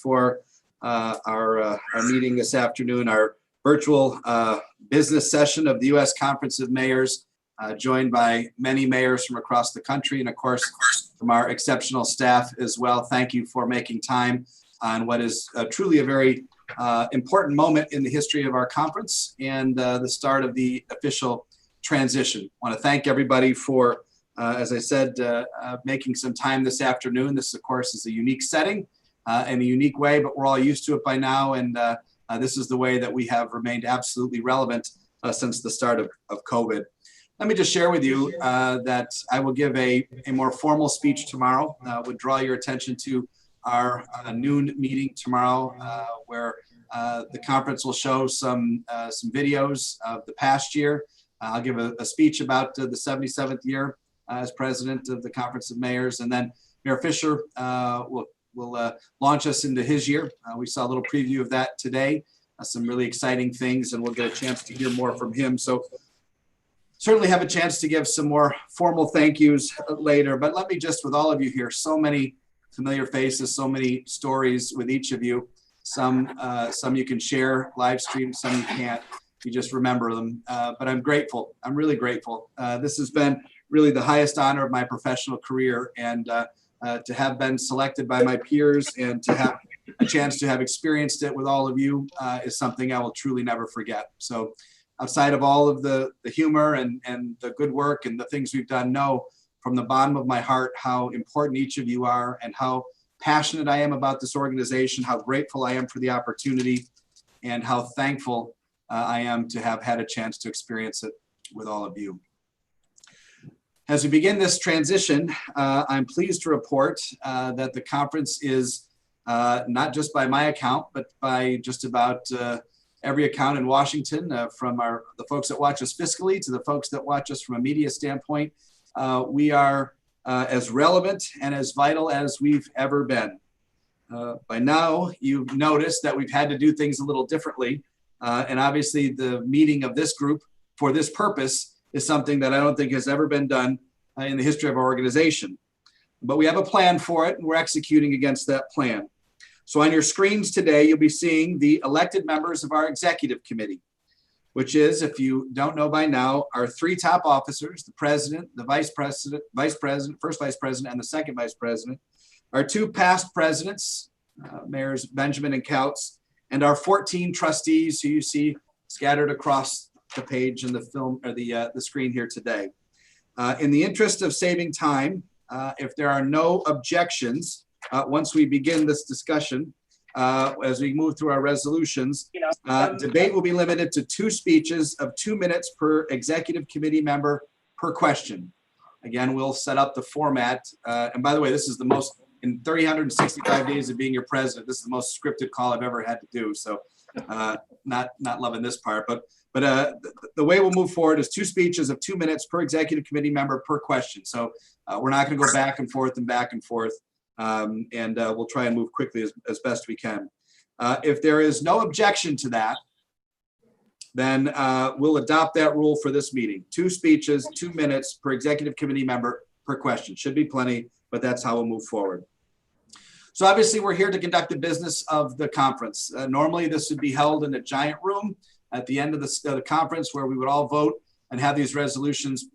for our meeting this afternoon, our virtual business session of the U.S. Conference of Mayors, joined by many mayors from across the country and, of course, from our exceptional staff as well. Thank you for making time on what is truly a very important moment in the history of our conference and the start of the official transition. I want to thank everybody for, as I said, making some time this afternoon. This, of course, is a unique setting in a unique way, but we're all used to it by now. And this is the way that we have remained absolutely relevant since the start of COVID. Let me just share with you that I will give a more formal speech tomorrow. Would draw your attention to our noon meeting tomorrow, where the conference will show some videos of the past year. I'll give a speech about the 77th year as president of the Conference of Mayors, and then Mayor Fisher will launch us into his year. We saw a little preview of that today, some really exciting things, and we'll get a chance to hear more from him. So certainly have a chance to give some more formal thank yous later, but let me just, with all of you here, so many familiar faces, so many stories with each of you. Some you can share live stream, some you can't. You just remember them, but I'm grateful. I'm really grateful. This has been really the highest honor of my professional career, and to have been selected by my peers and to have a chance to have experienced it with all of you is something I will truly never forget. So outside of all of the humor and the good work and the things we've done, know from the bottom of my heart how important each of you are and how passionate I am about this organization, how grateful I am for the opportunity, and how thankful I am to have had a chance to experience it with all of you. As we begin this transition, I'm pleased to report that the conference is, not just by my account, but by just about every account in Washington, from the folks that watch us fiscally to the folks that watch us from a media standpoint, we are as relevant and as vital as we've ever been. By now, you've noticed that we've had to do things a little differently. And obviously the meeting of this group for this purpose is something that I don't think has ever been done in the history of our organization. But we have a plan for it, and we're executing against that plan. So on your screens today, you'll be seeing the elected members of our executive committee, which is, if you don't know by now, our three top officers: the president, the vice president, first vice president, and the second vice president, our two past presidents, Mayors Benjamin and Kautz, and our 14 trustees who you see scattered across the page in the film or the screen here today. In the interest of saving time, if there are no objections, once we begin this discussion, as we move through our resolutions, debate will be limited to 2 speeches of 2 minutes per executive committee member per question. Again, we'll set up the format. And by the way, this is the most, in 365 days of being your president, this is the most scripted call I've ever had to do. So not loving this part, but the way we'll move forward is 2 speeches of 2 minutes per executive committee member per question. So we're not going to go back and forth and back and forth. And we'll try and move quickly as best we can. If there is no objection to that, then we'll adopt that rule for this meeting. 2 speeches, 2 minutes per executive committee member per question. Should be plenty, but that's how we'll move forward. So obviously we're here to conduct the business of the conference. Normally this would be held in a giant room at the end of the conference, where we would all vote and have these resolutions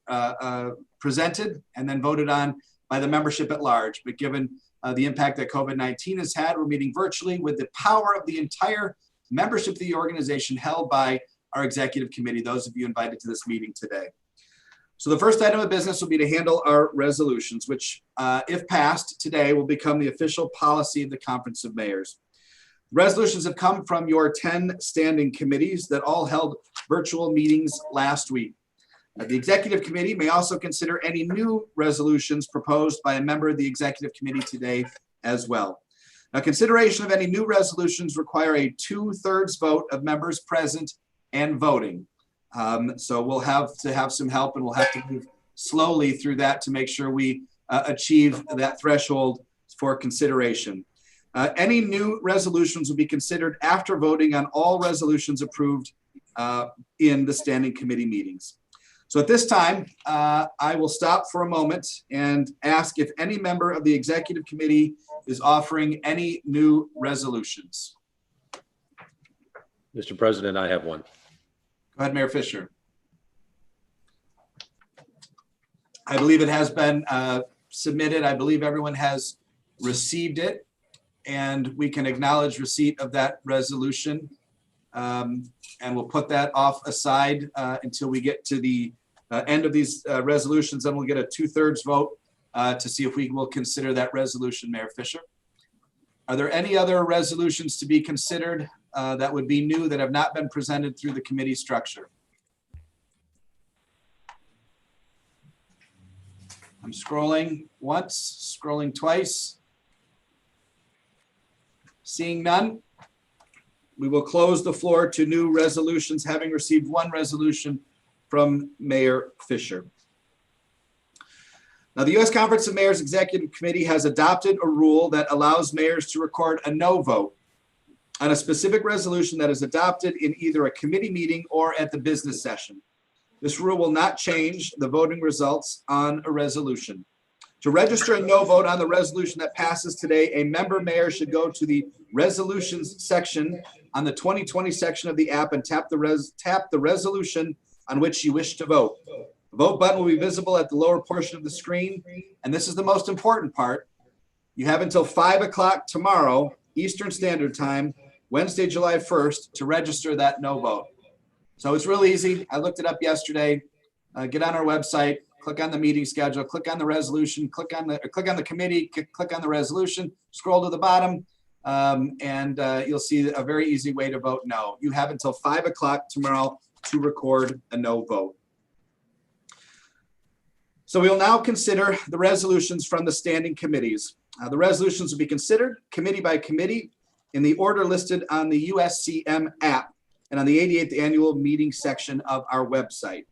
presented and then voted on by the membership at large. But given the impact that COVID-19 has had, we're meeting virtually with the power of the entire membership of the organization held by our executive committee, those of you invited to this meeting today. So the first item of business will be to handle our resolutions, which, if passed today, will become the official policy of the Conference of Mayors. Resolutions have come from your 10 standing committees that all held virtual meetings last week. The executive committee may also consider any new resolutions proposed by a member of the executive committee today as well. Now, consideration of any new resolutions require a 2/3 vote of members present and voting. So we'll have to have some help, and we'll have to move slowly through that to make sure we achieve that threshold for consideration. Any new resolutions will be considered after voting on all resolutions approved in the standing committee meetings. So at this time, I will stop for a moment and ask if any member of the executive committee is offering any new resolutions? Mr. President, I have one. Go ahead, Mayor Fisher. I believe it has been submitted. I believe everyone has received it, and we can acknowledge receipt of that resolution. And we'll put that off aside until we get to the end of these resolutions. Then we'll get a 2/3 vote to see if we will consider that resolution, Mayor Fisher. Are there any other resolutions to be considered that would be new that have not been presented through the committee structure? I'm scrolling once, scrolling twice. Seeing none, we will close the floor to new resolutions, having received one resolution from Mayor Fisher. Now, the U.S. Conference of Mayors Executive Committee has adopted a rule that allows mayors to record a no vote on a specific resolution that is adopted in either a committee meeting or at the business session. This rule will not change the voting results on a resolution. To register a no vote on the resolution that passes today, a member mayor should go to the resolutions section on the 2020 section of the app and tap the resolution on which you wish to vote. The vote button will be visible at the lower portion of the screen. And this is the most important part. You have until 5 o'clock tomorrow, Eastern Standard Time, Wednesday, July 1st, to register that no vote. So it's real easy. I looked it up yesterday. Get on our website, click on the meeting schedule, click on the resolution, click on the committee, click on the resolution, scroll to the bottom, and you'll see a very easy way to vote no. You have until 5 o'clock tomorrow to record a no vote. So we'll now consider the resolutions from the standing committees. The resolutions will be considered committee by committee in the order listed on the USCM app and on the 88th annual meeting section of our website.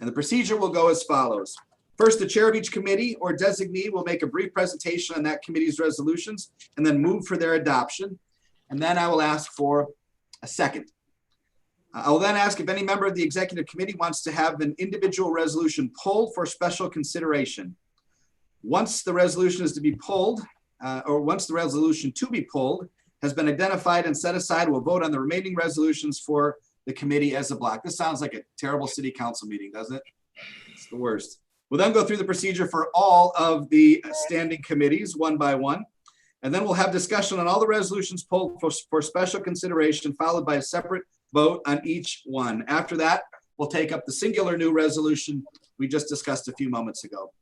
And the procedure will go as follows. First, the chair of each committee or designee will make a brief presentation on that committee's resolutions and then move for their adoption. And then I will ask for a second. I will then ask if any member of the executive committee wants to have an individual resolution pulled for special consideration. Once the resolution is to be pulled, or once the resolution to be pulled has been identified and set aside, we'll vote on the remaining resolutions for the committee as a block. This sounds like a terrible city council meeting, doesn't it? It's the worst. We'll then go through the procedure for all of the standing committees one by one. And then we'll have discussion on all the resolutions pulled for special consideration, followed by a separate vote on each one. After that, we'll take up the singular new resolution we just discussed a few moments ago.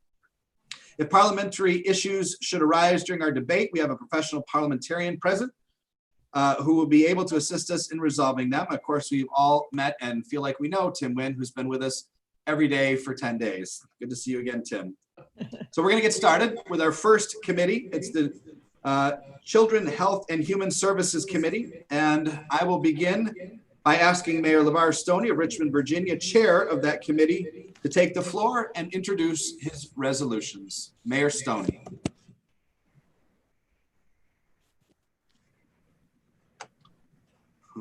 If parliamentary issues should arise during our debate, we have a professional parliamentarian present who will be able to assist us in resolving them. Of course, we've all met and feel like we know Tim Wynn, who's been with us every day for 10 days. Good to see you again, Tim. So we're going to get started with our first committee. It's the Children, Health, and Human Services Committee. And I will begin by asking Mayor LeVar Stoney of Richmond, Virginia, chair of that committee, to take the floor and introduce his resolutions. Mayor Stoney.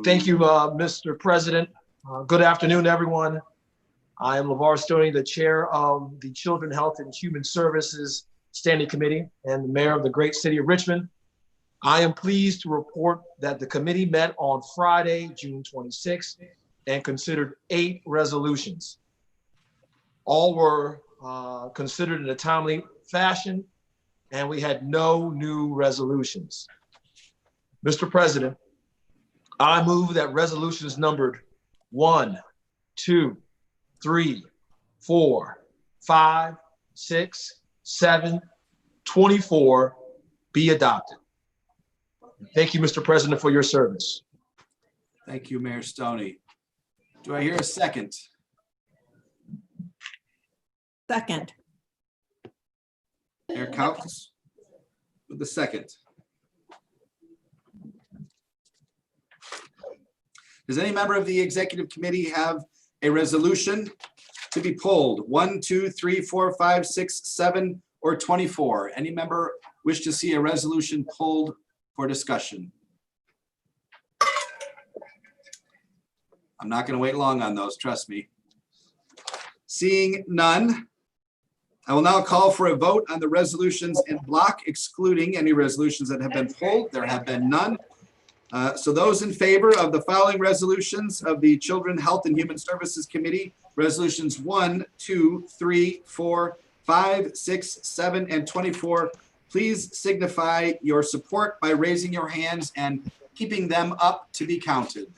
Thank you, Mr. President. Good afternoon, everyone. I am LeVar Stoney, the chair of the Children, Health, and Human Services Standing Committee and the mayor of the great city of Richmond. I am pleased to report that the committee met on Friday, June 26th, and considered 8 resolutions. All were considered in a timely fashion, and we had no new resolutions. Mr. President, I move that resolutions numbered 1, 2, 3, 4, 5, 6, 7, 24 be adopted. Thank you, Mr. President, for your service. Thank you, Mayor Stoney. Do I hear a second? Second. Mayor Coutts with the second. Does any member of the executive committee have a resolution to be pulled? 1, 2, 3, 4, 5, 6, 7, or 24? Any member wish to see a resolution pulled for discussion? I'm not going to wait long on those, trust me. Seeing none, I will now call for a vote on the resolutions in block, excluding any resolutions that have been pulled. There have been none. So those in favor of the following resolutions of the Children Health and Human Services Committee, resolutions 1, 2, 3, 4, 5, 6, 7, and 24, please signify your support by raising your hands and keeping them up to be counted.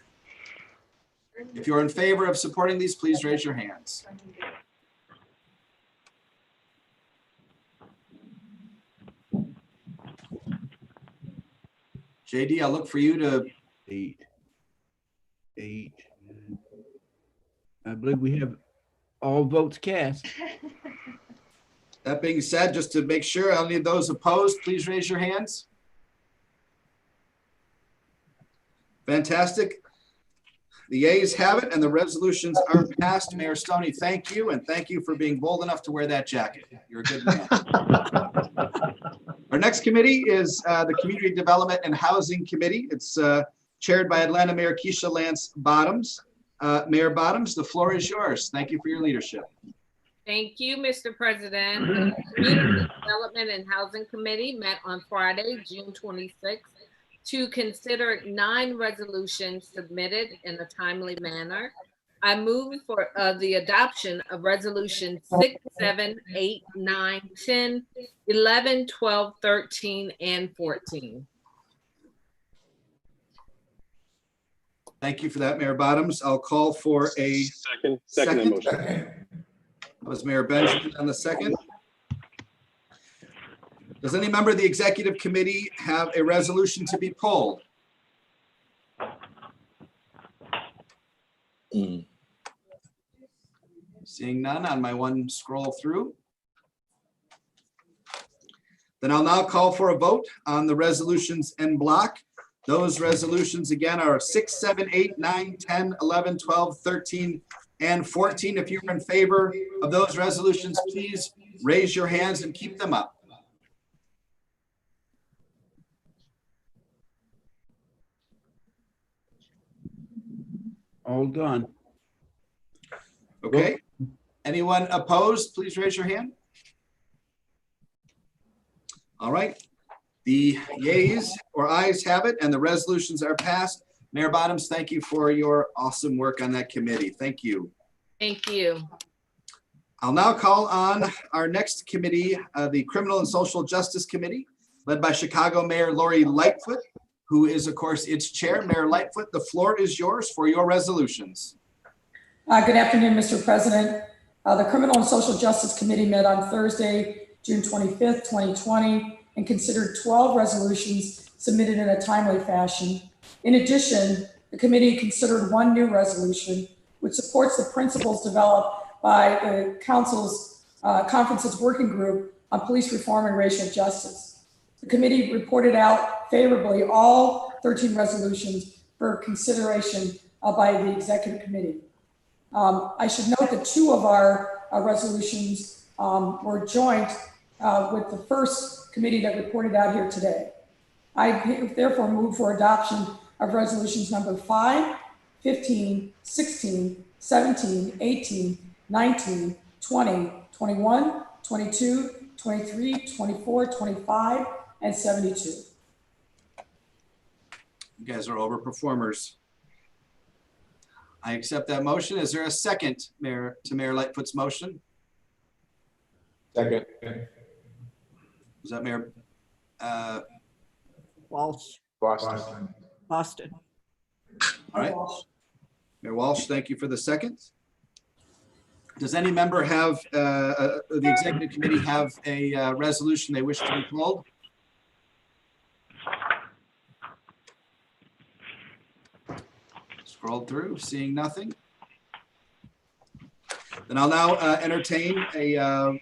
If you're in favor of supporting these, please raise your hands. JD, I'll look for you to. Eight. I believe we have all votes cast. That being said, just to make sure, I'll need those opposed. Please raise your hands. Fantastic. The yeas have it and the resolutions are passed. Mayor Stoney, thank you. And thank you for being bold enough to wear that jacket. You're a good man. Our next committee is the Community Development and Housing Committee. It's chaired by Atlanta Mayor Keisha Lance Bottoms. Mayor Bottoms, the floor is yours. Thank you for your leadership. Thank you, Mr. President. The Community Development and Housing Committee met on Friday, June 26th, to consider 9 resolutions submitted in a timely manner. I move for the adoption of resolutions 6, 7, 8, 9, 10, 11, 12, 13, and 14. Thank you for that, Mayor Bottoms. I'll call for a Second motion. That was Mayor Benjamin on the second. Does any member of the executive committee have a resolution to be pulled? Seeing none on my one scroll through. Then I'll now call for a vote on the resolutions en bloc. Those resolutions again are 6, 7, 8, 9, 10, 11, 12, 13, and 14. If you're in favor of those resolutions, please raise your hands and keep them up. All done. Okay. Anyone opposed, please raise your hand. All right. The yeas or ayes have it and the resolutions are passed. Mayor Bottoms, thank you for your awesome work on that committee. Thank you. Thank you. I'll now call on our next committee, the Criminal and Social Justice Committee, led by Chicago Mayor Lori Lightfoot, who is, of course, its chair. Mayor Lightfoot, the floor is yours for your resolutions. Good afternoon, Mr. President. The Criminal and Social Justice Committee met on Thursday, June 25th, 2020, and considered 12 resolutions submitted in a timely fashion. In addition, the committee considered 1 new resolution, which supports the principles developed by the Council's Conference's Working Group on Police Reform and Racial Justice. The committee reported out favorably all 13 resolutions for consideration by the Executive Committee. I should note that 2 of our resolutions were joint with the first committee that reported out here today. I therefore move for adoption of resolutions number 5, 15, 16, 17, 18, 19, 20, 21, 22, 23, 24, 25, and 72. You guys are overperformers. I accept that motion. Is there a second, Mayor, to Mayor Lightfoot's motion? Second. Was that Mayor? Walsh, Boston. Boston. All right. Mayor Walsh, thank you for the second. Does any member have, the executive committee have a resolution they wish to be pulled? Scroll through, seeing nothing. Then I'll now entertain a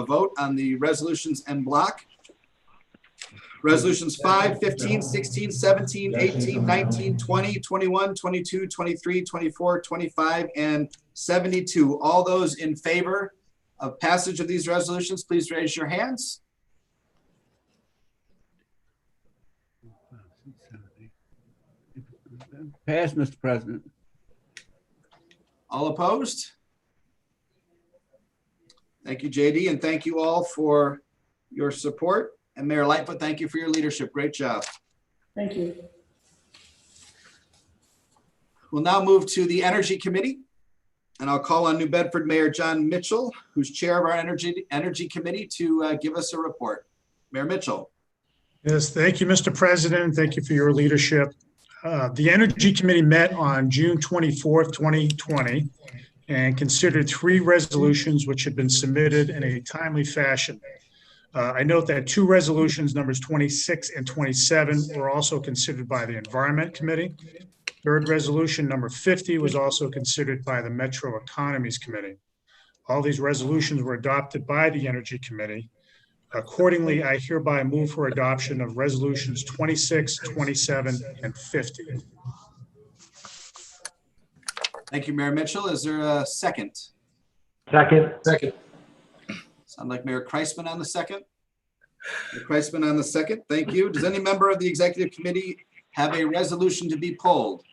vote on the resolutions en bloc. Resolutions 5, 15, 16, 17, 18, 19, 20, 21, 22, 23, 24, 25, and 72. All those in favor of passage of these resolutions, please raise your hands. Pass, Mr. President. All opposed? Thank you, JD, and thank you all for your support. And Mayor Lightfoot, thank you for your leadership. Great job. Thank you. We'll now move to the Energy Committee. And I'll call on New Bedford Mayor John Mitchell, who's chair of our Energy Committee, to give us a report. Mayor Mitchell. Yes, thank you, Mr. President. Thank you for your leadership. The Energy Committee met on June 24th, 2020, and considered 3 resolutions which had been submitted in a timely fashion. I note that 2 resolutions, numbers 26 and 27, were also considered by the Environment Committee. Third resolution, number 50, was also considered by the Metro Economies Committee. All these resolutions were adopted by the Energy Committee. Accordingly, I hereby move for adoption of resolutions 26, 27, and 50. Thank you, Mayor Mitchell. Is there a second? Second. Second. Sound like Mayor Kreisman on the second? Mayor Kreisman on the second. Thank you. Does any member of the Executive Committee have a resolution to be pulled?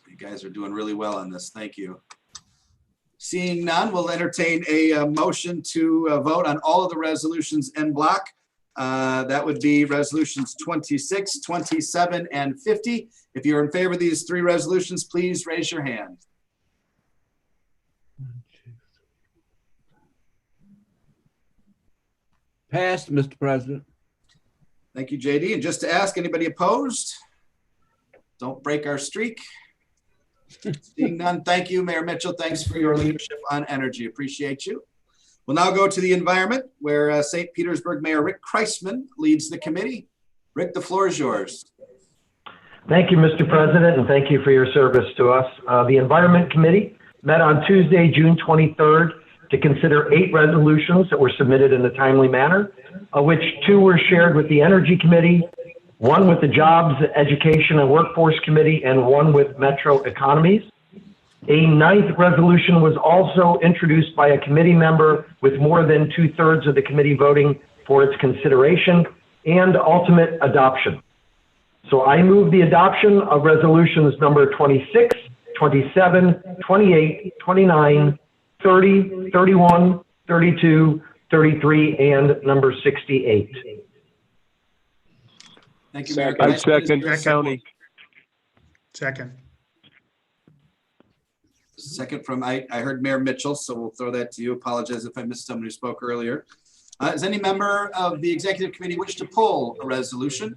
You guys are doing really well on this. Thank you. Seeing none, we'll entertain a motion to vote on all of the resolutions en bloc. That would be resolutions 26, 27, and 50. If you're in favor of these 3 resolutions, please raise your hand. Passed, Mr. President. Thank you, JD. And just to ask, anybody opposed? Don't break our streak. Seeing none, thank you, Mayor Mitchell. Thanks for your leadership on energy. Appreciate you. We'll now go to the environment, where St. Petersburg Mayor Rick Kreisman leads the committee. Rick, the floor is yours. Thank you, Mr. President, and thank you for your service to us. The Environment Committee met on Tuesday, June 23rd, to consider 8 resolutions that were submitted in a timely manner, of which 2 were shared with the Energy Committee, 1 with the Jobs, Education, and Workforce Committee, and 1 with Metro Economies. A 9th resolution was also introduced by a committee member with more than 2/3 of the committee voting for its consideration and ultimate adoption. So I move the adoption of resolutions number 26, 27, 28, 29, 30, 31, 32, 33, and number 68. Thank you, Mayor I Kreisman. second Is there a County. Second. Second from, I heard Mayor Mitchell, so we'll throw that to you. Apologize if I missed someone who spoke earlier. Does any member of the Executive Committee wish to pull a resolution?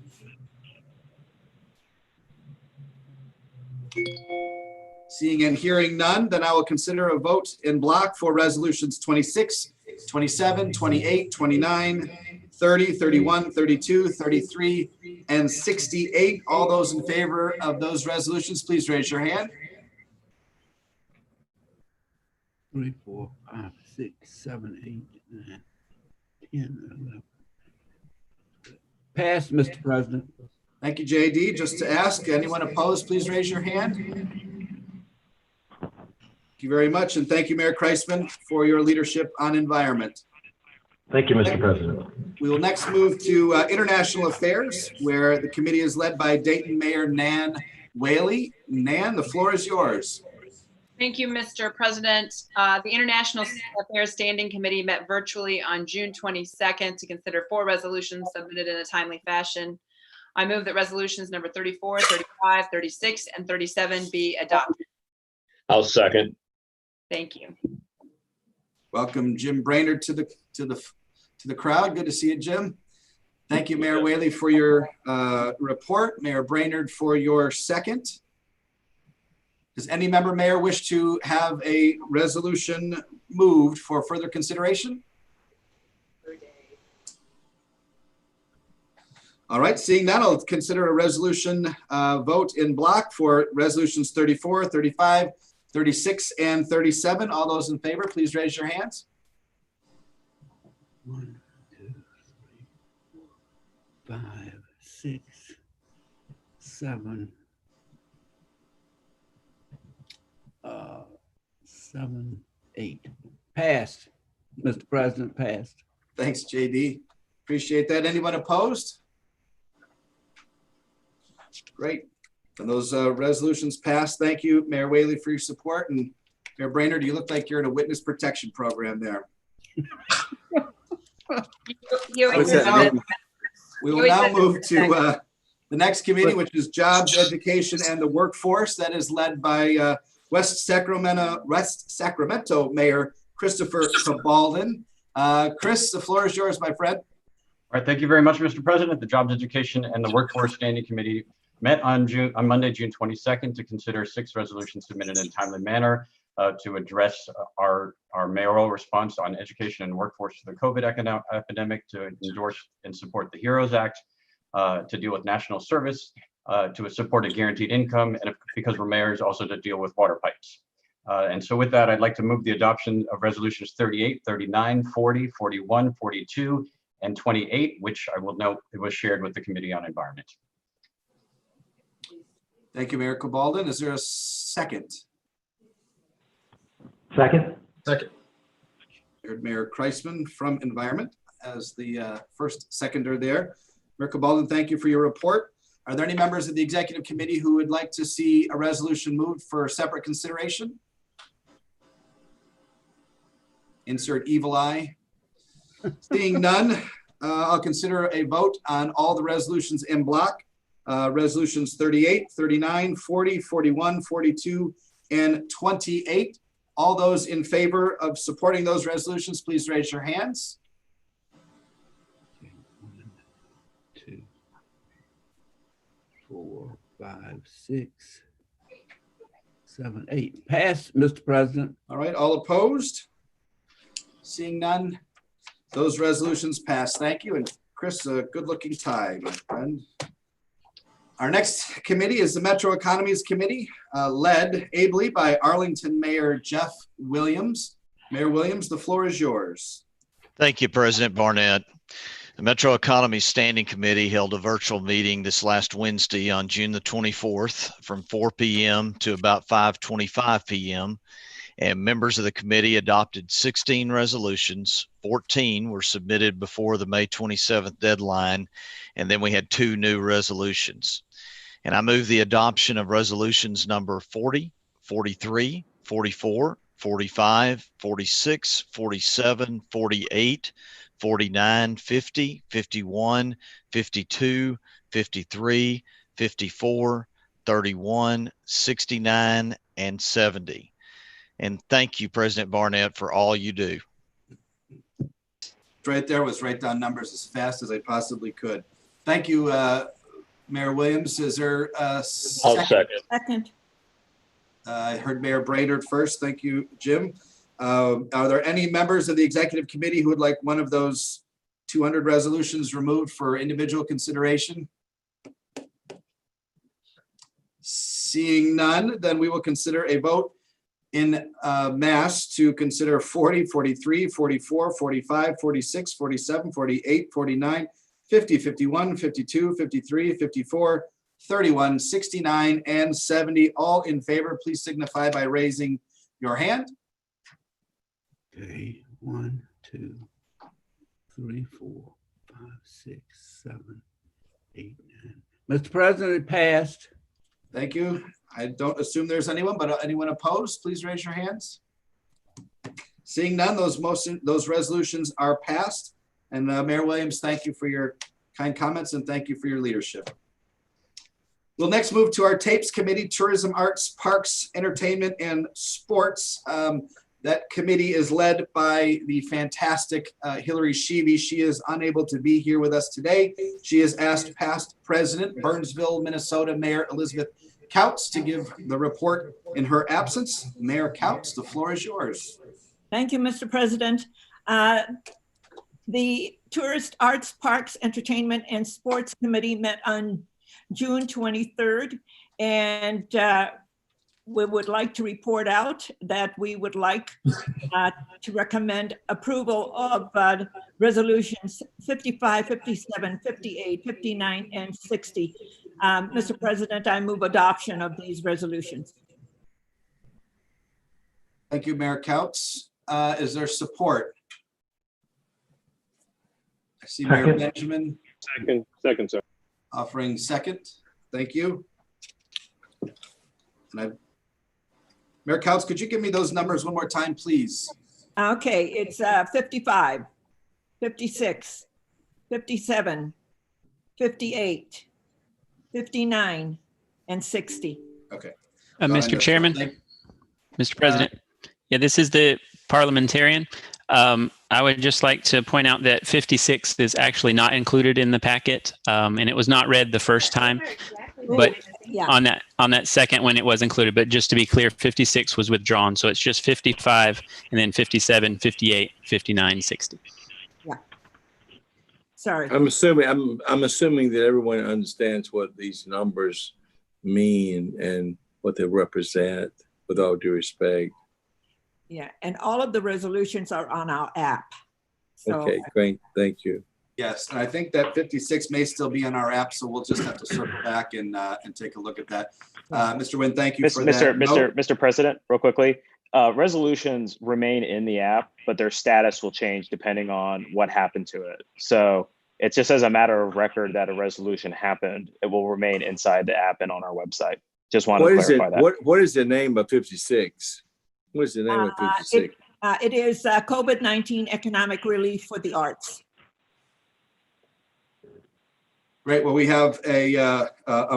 Seeing and hearing none, then I will consider a vote in block for resolutions 26, 27, 28, 29, 30, 31, 32, 33, and 68. All those in favor of those resolutions, please raise your hand. 3, 4, 5, 6, 7, 8, 9, 10, 11. Passed, Mr. President. Thank you, JD. Just to ask, anyone opposed, please raise your hand. Thank you very much, and thank you, Mayor Kreisman, for your leadership on environment. Thank you, Mr. President. We will next move to international affairs, where the committee is led by Dayton Mayor Nan Whaley. Nan, the floor is yours. Thank you, Mr. President. The International Affairs Standing Committee met virtually on June 22nd to consider 4 resolutions submitted in a timely fashion. I move that resolutions number 34, 35, 36, and 37 be adopted. I'll second. Thank you. Welcome, Jim Brainerd, to the crowd. Good to see you, Jim. Thank you, Mayor Whaley, for your report. Mayor Brainerd for your second. Does any member mayor wish to have a resolution moved for further consideration? All right, seeing that, I'll consider a resolution vote in block for resolutions 34, 35, 36, and 37. All those in favor, please raise your hands. 1, 2, 3, 4, 5, 6, 7, 7, 8. Passed, Mr. President, passed. Thanks, JD. Appreciate that. Anyone opposed? Great. And those resolutions passed. Thank you, Mayor Whaley, for your support. And Mayor Brainerd, you look like you're in a witness protection program there. You We will Wait, now second. move to the next committee, which is Jobs, Education, and the Workforce. That is led by West Sacramento Mayor Christopher Cabaldon. Chris, the floor is yours, my friend. All right, thank you very much, Mr. President. The Jobs, Education, and the Workforce Standing Committee met on Monday, June 22nd, to consider 6 resolutions submitted in a timely manner to address our mayoral response on education and workforce to the COVID epidemic, to endorse and support the HEROES Act, to deal with national service, to support a guaranteed income, and because we're mayors, also to deal with water pipes. And so with that, I'd like to move the adoption of resolutions 38, 39, 40, 41, 42, and 28, which I will note it was shared with the Committee on Environment. Thank you, Mayor Cabaldon. Is there a second? Second. Second. Heard Mayor Kreisman from Environment as the first seconder there. Mayor Cabaldon, thank you for your report. Are there any members of the Executive Committee who would like to see a resolution moved for separate consideration? Insert evil eye. Seeing none, I'll consider a vote on all the resolutions in block. Resolutions 38, 39, 40, 41, 42, and 28. All those in favor of supporting those resolutions, please raise your hands. 1, 2, 4, 5, 6, 7, 8. Passed, Mr. President. All right, all opposed? Seeing none, those resolutions pass. Thank you. And Chris, a good-looking tie, my friend. Our next committee is the Metro Economies Committee, led ably by Arlington Mayor Jeff Williams. Mayor Williams, the floor is yours. Thank you, President Barnett. The Metro Economy Standing Committee held a virtual meeting this last Wednesday on June the 24th from 4 p.m. to about 5:25 p.m. And members of the committee adopted 16 resolutions. 14 were submitted before the May 27th deadline, and then we had 2 new resolutions. And I move the adoption of resolutions number 40, 43, 44, 45, 46, 47, 48, 49, 50, 51, 52, 53, 54, 31, 69, and 70. And thank you, President Barnett, for all you do. Right there was write down numbers as fast as I possibly could. Thank you, Mayor Williams. Is there a second? I'll second. Second. I heard Mayor Brainerd first. Thank you, Jim. Are there any members of the Executive Committee who would like one of those 200 resolutions removed for individual consideration? Seeing none, then we will consider a vote in mass to consider 40, 43, 44, 45, 46, 47, 48, 49, 50, 51, 52, 53, 54, 31, 69, and 70. All in favor, please signify by raising your hand. Okay, 1, 2, 3, 4, 5, 6, 7, 8, 9. Mr. President, it passed. Thank you. I don't assume there's anyone, but anyone opposed, please raise your hands. Seeing none, those resolutions are passed. And Mayor Williams, thank you for your kind comments and thank you for your leadership. We'll next move to our Tapes Committee, Tourism, Arts, Parks, Entertainment, and Sports. That committee is led by the fantastic Hillary Sheevy. She is unable to be here with us today. She has asked past President, Burnsville, Minnesota Mayor Elizabeth Kautz to give the report in her absence. Mayor Kautz, the floor is yours. Thank you, Mr. President. The Tourist, Arts, Parks, Entertainment, and Sports Committee met on June 23rd, and we would like to report out that we would like to recommend approval of resolutions 55, 57, 58, 59, and 60. Mr. President, I move adoption of these resolutions. Thank you, Mayor Kautz. Is there support? I see Mayor Second. Benjamin Second, sir. offering second. Thank you. And Mayor Couts, could you give me those numbers one more time, please? Okay, it's 55, 56, 57, 58, 59, and 60. Okay. Mr. Chairman, Mr. President, yeah, this is the parliamentarian. I would just like to point out that 56 is actually not included in the packet, and it was not read the first time, but Yeah. on that second one it was included. But just to be clear, 56 was withdrawn, so it's just 55, and then 57, 58, 59, 60. Sorry. I'm assuming that everyone understands what these numbers mean and what they represent, with all due respect. Yeah, and all of the resolutions are on our app. So, Okay, great. Thank you. Yes, and I think that 56 may still be on our app, so we'll just have to circle back and take a look at that. Mr. Nguyen, thank you for that. Mr. President, real quickly, resolutions remain in the app, but their status will change depending on what happened to it. So it's just as a matter of record that a resolution happened, it will remain inside the app and on our website. Just wanted to clarify that. What is the name of 56? What is the name of 56? it is COVID-19 Economic Relief for the Arts. Great. Well, we have a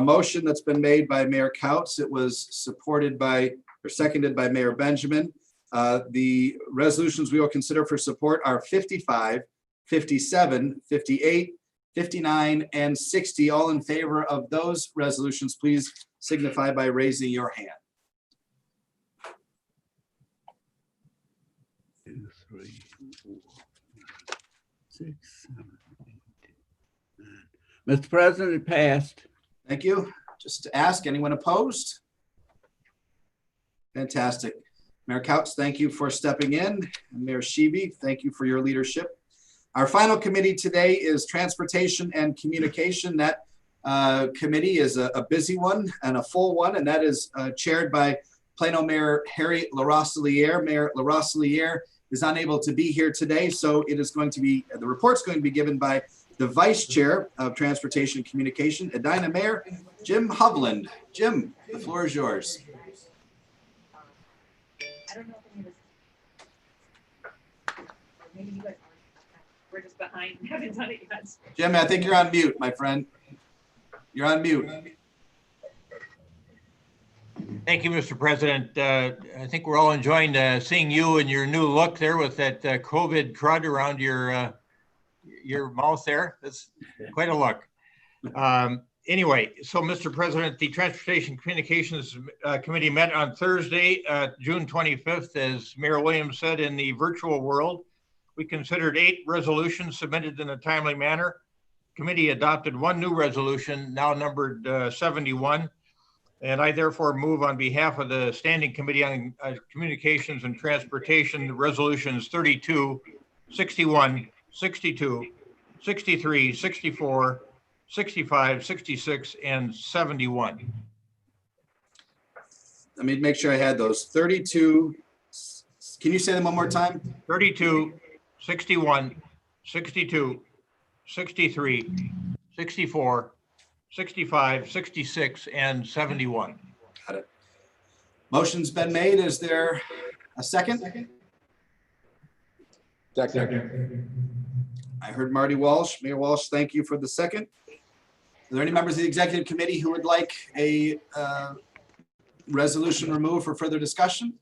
motion that's been made by Mayor Couts. It was supported by or seconded by Mayor Benjamin. The resolutions we will consider for support are 55, 57, 58, 59, and 60. All in favor of those resolutions, please signify by raising your hand. 2, 3, 4, 6, 7, 8, 9. Mr. President, it passed. Thank you. Just to ask, anyone opposed? Fantastic. Mayor Couts, thank you for stepping in. And Mayor Sheeby, thank you for your leadership. Our final committee today is Transportation and Communication. That committee is a busy one and a full one, and that is chaired by Plano Mayor Harry LaRosiliere. Mayor LaRosiliere is unable to be here today, so it is going to be, the report's going to be given by the Vice Chair of Transportation and Communication, Edina Mayor Jim Hovland. Jim, the floor is yours. We're just behind. Haven't done it yet. Jim, I think you're on mute, my friend. You're on mute. Thank you, Mr. President. I think we're all enjoying seeing you and your new look there with that COVID crud around your mouth there. That's quite a look. Anyway, so Mr. President, the Transportation Communications Committee met on Thursday, June 25th, as Mayor Williams said, in the virtual world. We considered 8 resolutions submitted in a timely manner. Committee adopted 1 new resolution, now numbered 71. And I therefore move on behalf of the Standing Committee on Communications and Transportation, resolutions 32, 61, 62, 63, 64, 65, 66, and 71. Let me make sure I had those. 32, can you say them one more time? 32, 61, 62, 63, 64, 65, 66, and 71. Got it. Motion's been made. Is there a second? Second. I heard Marty Walsh. Mayor Walsh, thank you for the second. Are there any members of the executive committee who would like a resolution removed for further discussion?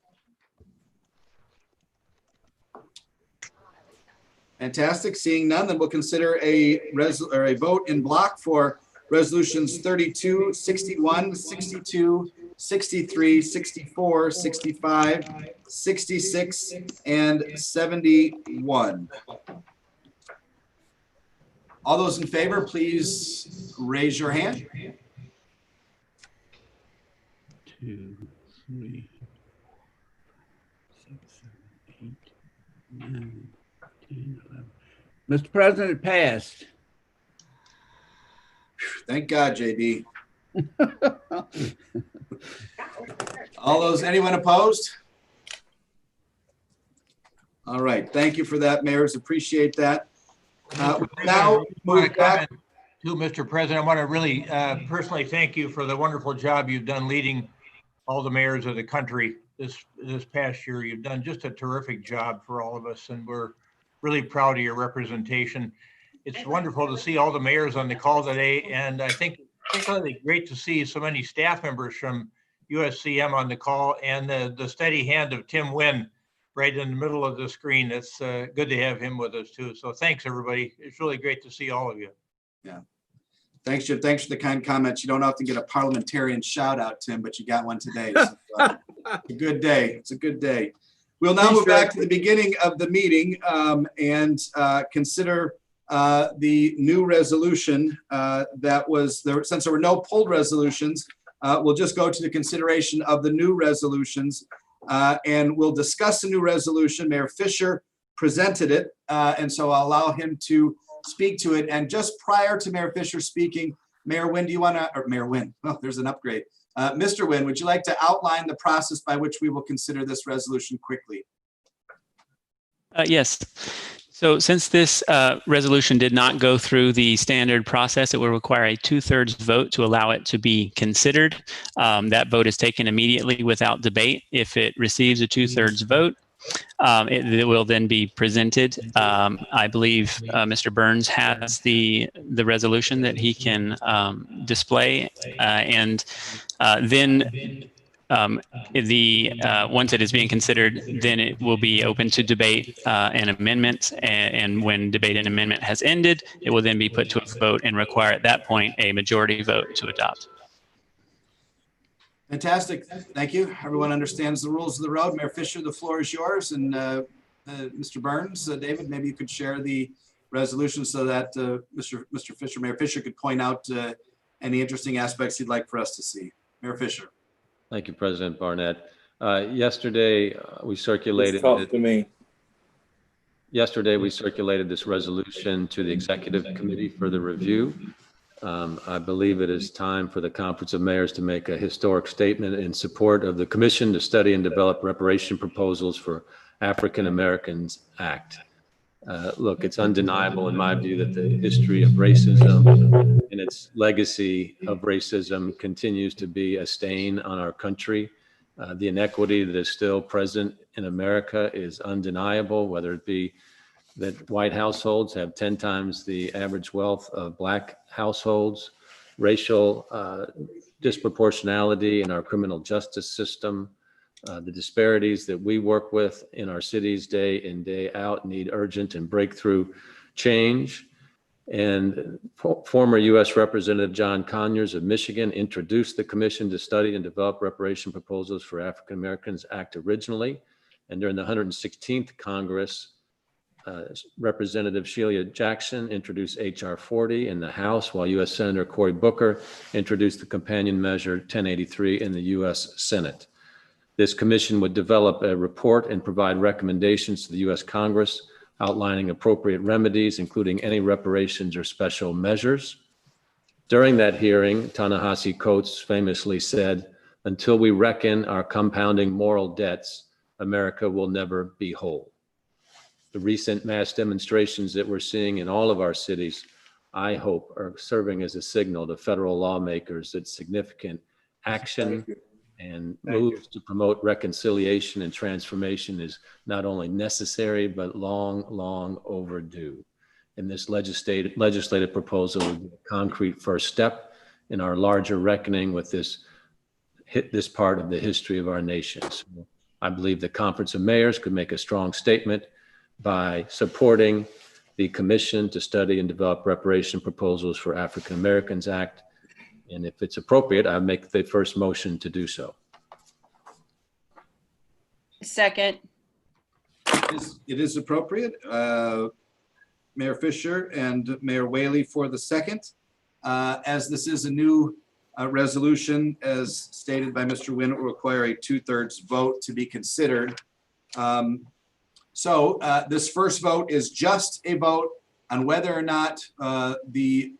Fantastic. Seeing none, then we'll consider a vote in block for resolutions 32, 61, 62, 63, 64, 65, 66, and 71. All those in favor, please raise your hand. 2, 3, 6, 7, 8, 9, 10, 11. Mr. President, it passed. Thank God, JB. All those, anyone opposed? All right, thank you for that, mayors. Appreciate that. Now, move back to Mr. President. I want to really personally thank you for the wonderful job you've done leading all the mayors of the country this past year. You've done just a terrific job for all of us, and we're really proud of your representation. It's wonderful to see all the mayors on the call today, and I think particularly great to see so many staff members from USCM on the call, and the steady hand of Tim Wynn right in the middle of the screen. It's good to have him with us too. So thanks, everybody. It's really great to see all of you. Yeah. Thanks, Jim. Thanks for the kind comments. You don't often get a parliamentarian shout out, Tim, but you got one today. So, it's a good day. It's a good day. We'll now move back to the beginning of the meeting and consider the new resolution that was there. Since there were no pulled resolutions, we'll just go to the consideration of the new resolutions and we'll discuss the new resolution. Mayor Fisher presented it, and so I'll allow him to speak to it. And just prior to Mayor Fisher speaking, Mayor Wynn, do you want to, or Mayor Wynn, oh, there's an upgrade. Mr. Wynn, would you like to outline the process by which we will consider this resolution quickly? Yes. So since this resolution did not go through the standard process, it will require a 2/3 vote to allow it to be considered. That vote is taken immediately without debate. If it receives a 2/3 vote, it will then be presented. I believe Mr. Burns has the resolution that he can display, and then once it is being considered, then it will be open to debate and amendments. And when debate and amendment has ended, it will then be put to a vote and require at that point a majority vote to adopt. Fantastic. Thank you. Everyone understands the rules of the road. Mayor Fisher, the floor is yours. And Mr. Burns, David, maybe you could share the resolution so that Mr. Fisher, Mayor Fisher could point out any interesting aspects he'd like for us to see. Mayor Fisher. Thank you, President Barnett. Yesterday, we circulated this resolution to the Executive Committee for the review. I believe it is time for the Conference of Mayors to make a historic statement in support of the Commission to Study and Develop Reparation Proposals for African Americans Act. Look, it's undeniable in my view that the history of racism and its legacy of racism continues to be a stain on our country. The inequity that is still present in America is undeniable, whether it be that white households have 10 times the average wealth of Black households, racial disproportionality in our criminal justice system, the disparities that we work with in our cities day in, day out need urgent and breakthrough change. And former U.S. Representative John Conyers of Michigan introduced the Commission to Study and Develop Reparation Proposals for African Americans Act originally. And during the 116th Congress, Representative Sheila Jackson introduced H.R. 40 in the House, while U.S. Senator Cory Booker introduced the companion measure 1083 in the U.S. Senate. This commission would develop a report and provide recommendations to the U.S. Congress outlining appropriate remedies, including any reparations or special measures. During that hearing, Ta-Nehisi Coates famously said, "Until we reckon our compounding moral debts, America will never be whole." The recent mass demonstrations that we're seeing in all of our cities, I hope, are serving as a signal to federal lawmakers that significant action and moves to promote reconciliation and transformation is not only necessary, but long overdue. And this legislative proposal would be a concrete first step in our larger reckoning with this part of the history of our nation. So I believe the Conference of Mayors could make a strong statement by supporting the Commission to Study and Develop Reparation Proposals for African Americans Act. And if it's appropriate, I make the first motion to do so. Second. It is appropriate. Mayor Fisher and Mayor Whaley for the second. As this is a new resolution, as stated by Mr. Wynn, it will require a 2/3 vote to be considered. So this first vote is just a vote on whether or not the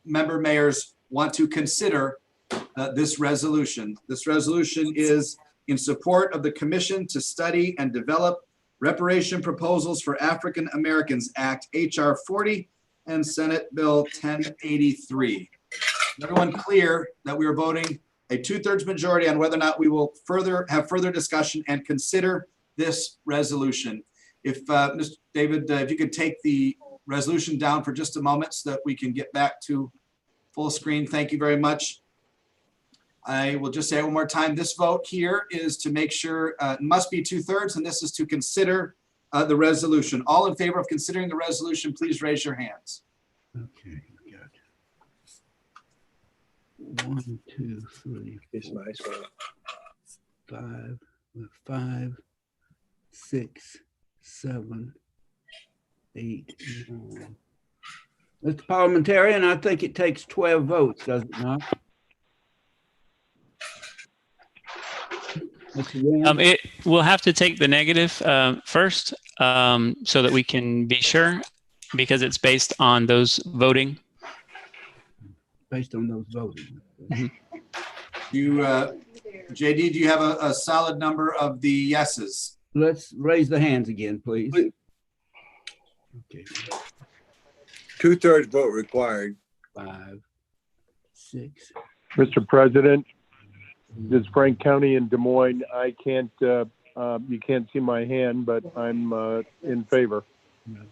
member mayors want to consider this resolution. This resolution is in support of the Commission to Study and Develop Reparation Proposals for African Americans Act, H.R. 40 and Senate Bill 1083. Is everyone clear that we are voting a 2/3 majority on whether or not we will have further discussion and consider this resolution. If, Mr. David, if you could take the resolution down for just a moment so that we can get back to full screen. Thank you very much. I will just say it one more time. This vote here is to make sure, it must be 2/3, and this is to consider the resolution. All in favor of considering the resolution, please raise your hands. Okay, we got 1, 2, 3, 4, 5, 6, 7, 8, 9. Mr. Parliamentarian, I think it takes 12 votes, does it not? It will have to take the negative first, so that we can be sure, because it's based on those voting. Based on those voting. JD, do you have a solid number of the yeses? Let's raise the hands again, please. Okay. 2/3 vote required. 5, 6. Mr. President, this is Frank County in Des Moines. I can't, you can't see my hand, but I'm in favor.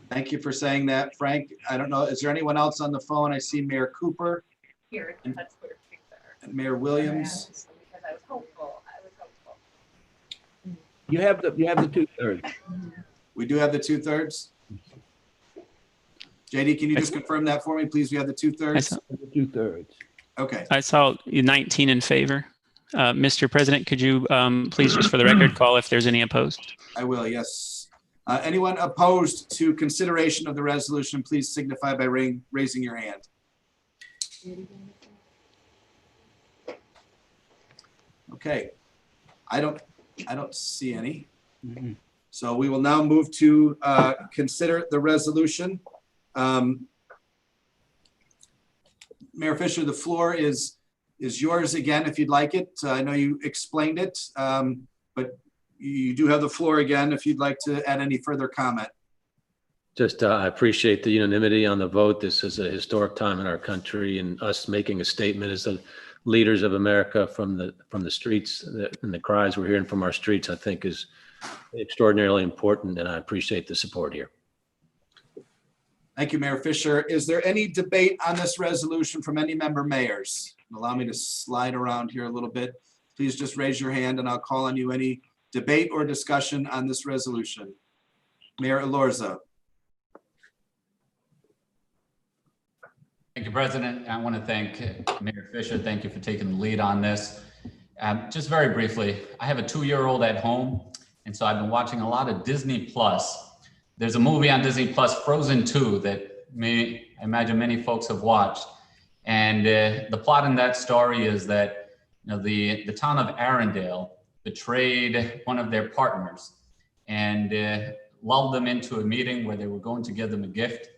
Thank you for saying that, Frank. I don't know, is there anyone else on the phone? I see Mayor Cooper. Here, that's where And Mayor Williams. because I was hopeful. You have the 2/3. We do have the 2/3. JD, can you just confirm that for me, please? We have the 2/3. 2/3. Okay. I saw 19 in favor. Mr. President, could you please, just for the record, call if there's any opposed? I will, yes. Anyone opposed to consideration of the resolution, please signify by raising your hand. Okay. I don't see any. So we will now move to consider the resolution. Mayor Fisher, the floor is yours again, if you'd like it. I know you explained it, but you do have the floor again if you'd like to add any further comment. Just, I appreciate the unanimity on the vote. This is a historic time in our country, and us making a statement as the leaders of America from the streets and the cries we're hearing from our streets, I think is extraordinarily important, and I appreciate the support here. Thank you, Mayor Fisher. Is there any debate on this resolution from any member mayors? Allow me to slide around here a little bit. Please just raise your hand and I'll call on you. Any debate or discussion on this resolution? Mayor Elorza. Thank you, President. I want to thank Mayor Fisher. Thank you for taking the lead on this. Just very briefly, I have a 2-year-old at home, and so I've been watching a lot of Disney Plus. There's a movie on Disney Plus, Frozen 2, that I imagine many folks have watched. And the plot in that story is that the town of Arendelle betrayed one of their partners and lulled them into a meeting where they were going to give them a gift,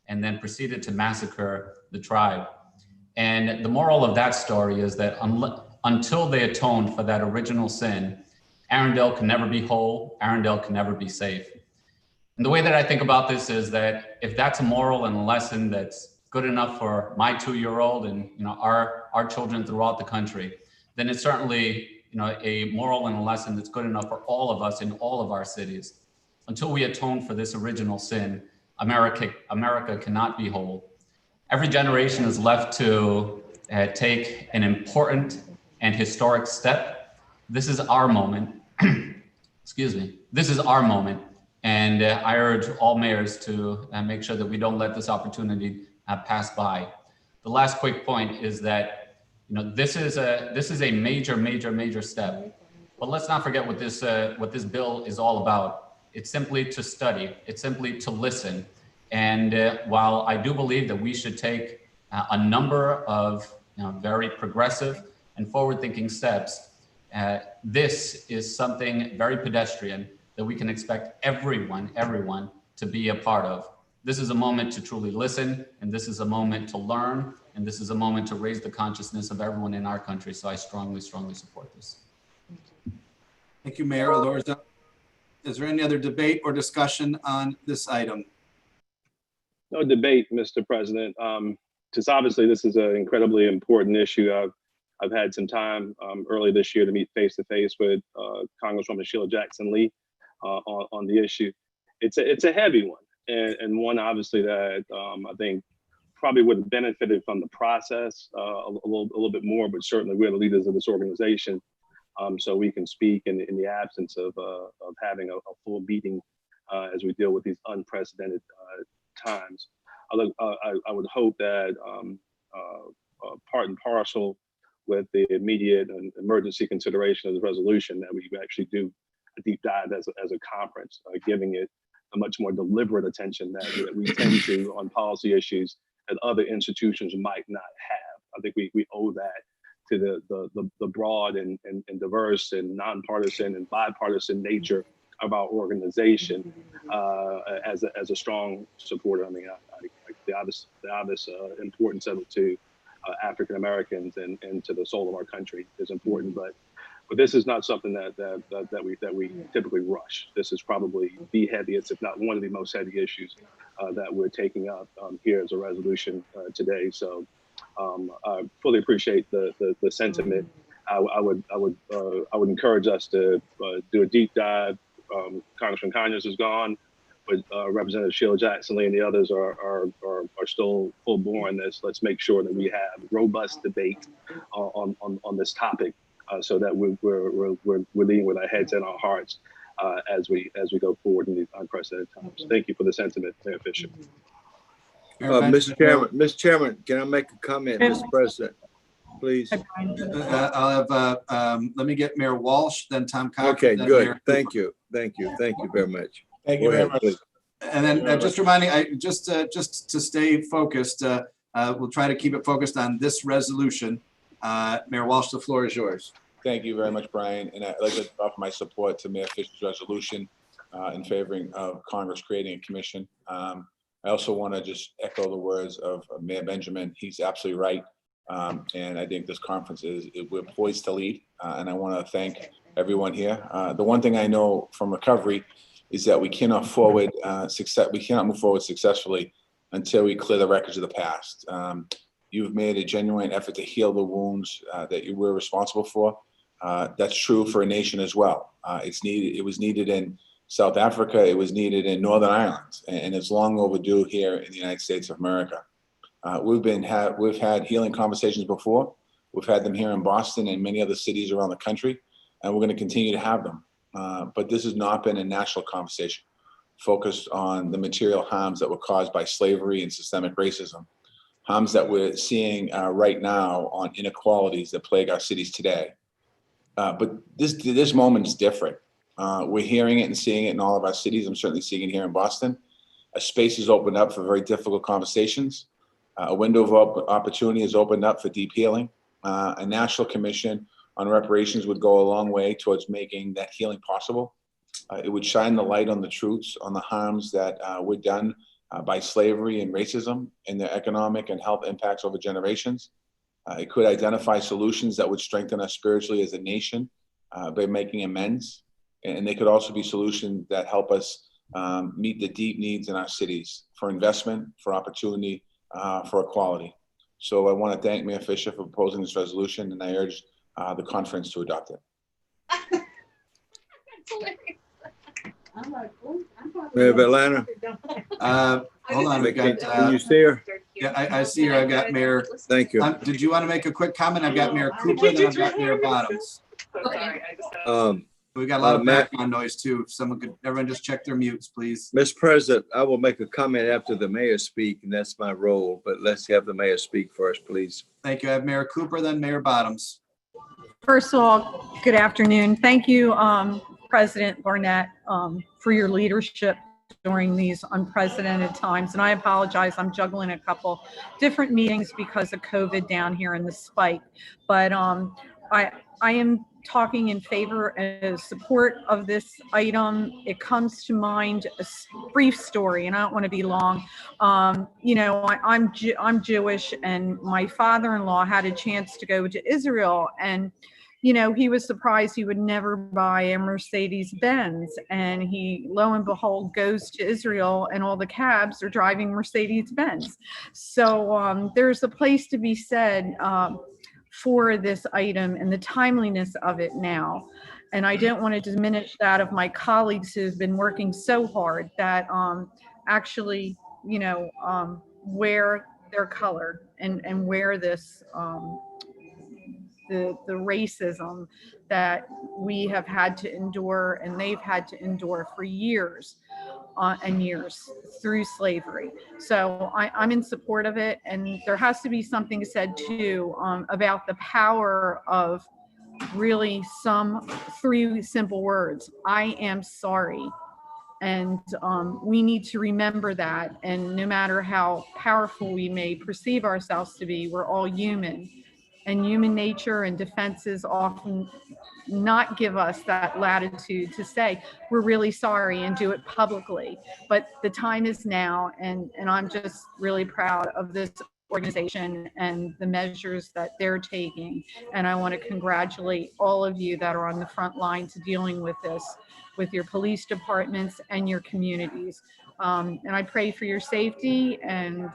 and then proceeded to massacre the tribe. And the moral of that story is that until they atone for that original sin, Arendelle can never be whole, Arendelle can never be safe. And the way that I think about this is that if that's a moral and a lesson that's good enough for my 2-year-old and our children throughout the country, then it's certainly a moral and a lesson that's good enough for all of us in all of our cities. Until we atone for this original sin, America cannot be whole. Every generation is left to take an important and historic step. This is our moment. Excuse me. This is our moment. And I urge all mayors to make sure that we don't let this opportunity pass by. The last quick point is that this is a major step. But let's not forget what this bill is all about. It's simply to study. It's simply to listen. And while I do believe that we should take a number of very progressive and forward-thinking steps, this is something very pedestrian that we can expect everyone to be a part of. This is a moment to truly listen, and this is a moment to learn, and this is a moment to raise the consciousness of everyone in our country. So I strongly support this. Thank you, Mayor Elorza. Is there any other debate or discussion on this item? No debate, Mr. President. Because obviously this is an incredibly important issue. I've had some time early this year to meet face to face with Congresswoman Sheila Jackson Lee on the issue. It's a heavy one, and one obviously that I think probably would have benefited from the process a little bit more, but certainly we're the leaders of this organization, so we can speak in the absence of having a full meeting as we deal with these unprecedented times. I would hope that part and parcel with the immediate and emergency consideration of the resolution, that we actually do a deep dive as a conference, giving it a much more deliberate attention that we tend to on policy issues that other institutions might not have. I think we owe that to the broad and diverse and nonpartisan and bipartisan nature of our organization as a strong supporter. I mean, the obvious importance of it to African Americans and to the soul of our country is important, but this is not something that we typically rush. This is probably the heaviest, if not one of the most heavy issues that we're taking up here as a resolution today. So I fully appreciate the sentiment. I would encourage us to do a deep dive. Congressman Conyers is gone, but Representative Sheila Jackson Lee and the others are still full bore in this. Let's make sure that we have robust debate on this topic, so that we're leading with our heads and our hearts as we go forward in these unprecedented times. Thank you for the sentiment, Mayor Fisher. Mr. Chairman, can I make a comment, Mr. President, please? I'll have, let me get Mayor Walsh, then Tom Cochran. Okay, then good. Mayor Thank you very much. Thank you very much. And then just reminding, just to stay focused, we'll try to keep it focused on this resolution. Mayor Walsh, the floor is yours. Thank you very much, Brian. And I'd like to offer my support to Mayor Fisher's resolution in favoring of Congress creating a commission. I also want to just echo the words of Mayor Benjamin. He's absolutely right. And I think this conference we're poised to lead. And I want to thank everyone here. The one thing I know from recovery is that we cannot move forward successfully until we clear the records of the past. You've made a genuine effort to heal the wounds that you were responsible for. That's true for a nation as well. It was needed in South Africa. It was needed in Northern Ireland, and it's long overdue here in the United States of America. We've had healing conversations before. We've had them here in Boston and many other cities around the country, and we're going to continue to have them. But this has not been a national conversation focused on the material harms that were caused by slavery and systemic racism, harms that we're seeing right now on inequalities that plague our cities today. But this moment is different. We're hearing it and seeing it in all of our cities. I'm certainly seeing it here in Boston. A space has opened up for very difficult conversations. A window of opportunity has opened up for deep healing. A national commission on reparations would go a long way towards making that healing possible. It would shine the light on the truths, on the harms that were done by slavery and racism and their economic and health impacts over generations. It could identify solutions that would strengthen us spiritually as a nation by making amends. And they could also be solutions that help us meet the deep needs in our cities for investment, for opportunity, for equality. So I want to thank Mayor Fisher for proposing this resolution, and I urge the conference to adopt it. Mayor Atlanta. Hold on, we got. Can you see her? Yeah, I see her. I've got Mayor. Thank you. Did you want to make a quick comment? I've got Mayor Cooper, then I've got Mayor Bottoms. We got a lot of background noise too. Everyone just check their mutes, please. Mr. President, I will make a comment after the mayor speak, and that's my role, but let's have the mayor speak first, please. Thank you. I have Mayor Cooper, then Mayor Bottoms. First of all, good afternoon. Thank you, President Barnett, for your leadership during these unprecedented times. And I apologize, I'm juggling a couple different meetings because of COVID down here in the spike. But I am talking in favor and support of this item. It comes to mind a brief story, and I don't want to be long. You know, I'm Jewish, and my father-in-law had a chance to go to Israel, and you know, he was surprised he would never buy a Mercedes-Benz, and he, lo and behold, goes to Israel, and all the cabs are driving Mercedes-Benz. So there's a place to be said for this item and the timeliness of it now. And I don't want to diminish that of my colleagues who've been working so hard that actually, wear their color and wear this, the racism that we have had to endure and they've had to endure for years and years through slavery. So I'm in support of it. And there has to be something said too about the power of really some 3 simple words. I am sorry. And we need to remember that. And no matter how powerful we may perceive ourselves to be, we're all human. And human nature and defenses often not give us that latitude to say, we're really sorry and do it publicly. But the time is now, and I'm just really proud of this organization and the measures that they're taking. And I want to congratulate all of you that are on the front line to dealing with this, with your police departments and your communities. And I pray for your safety, and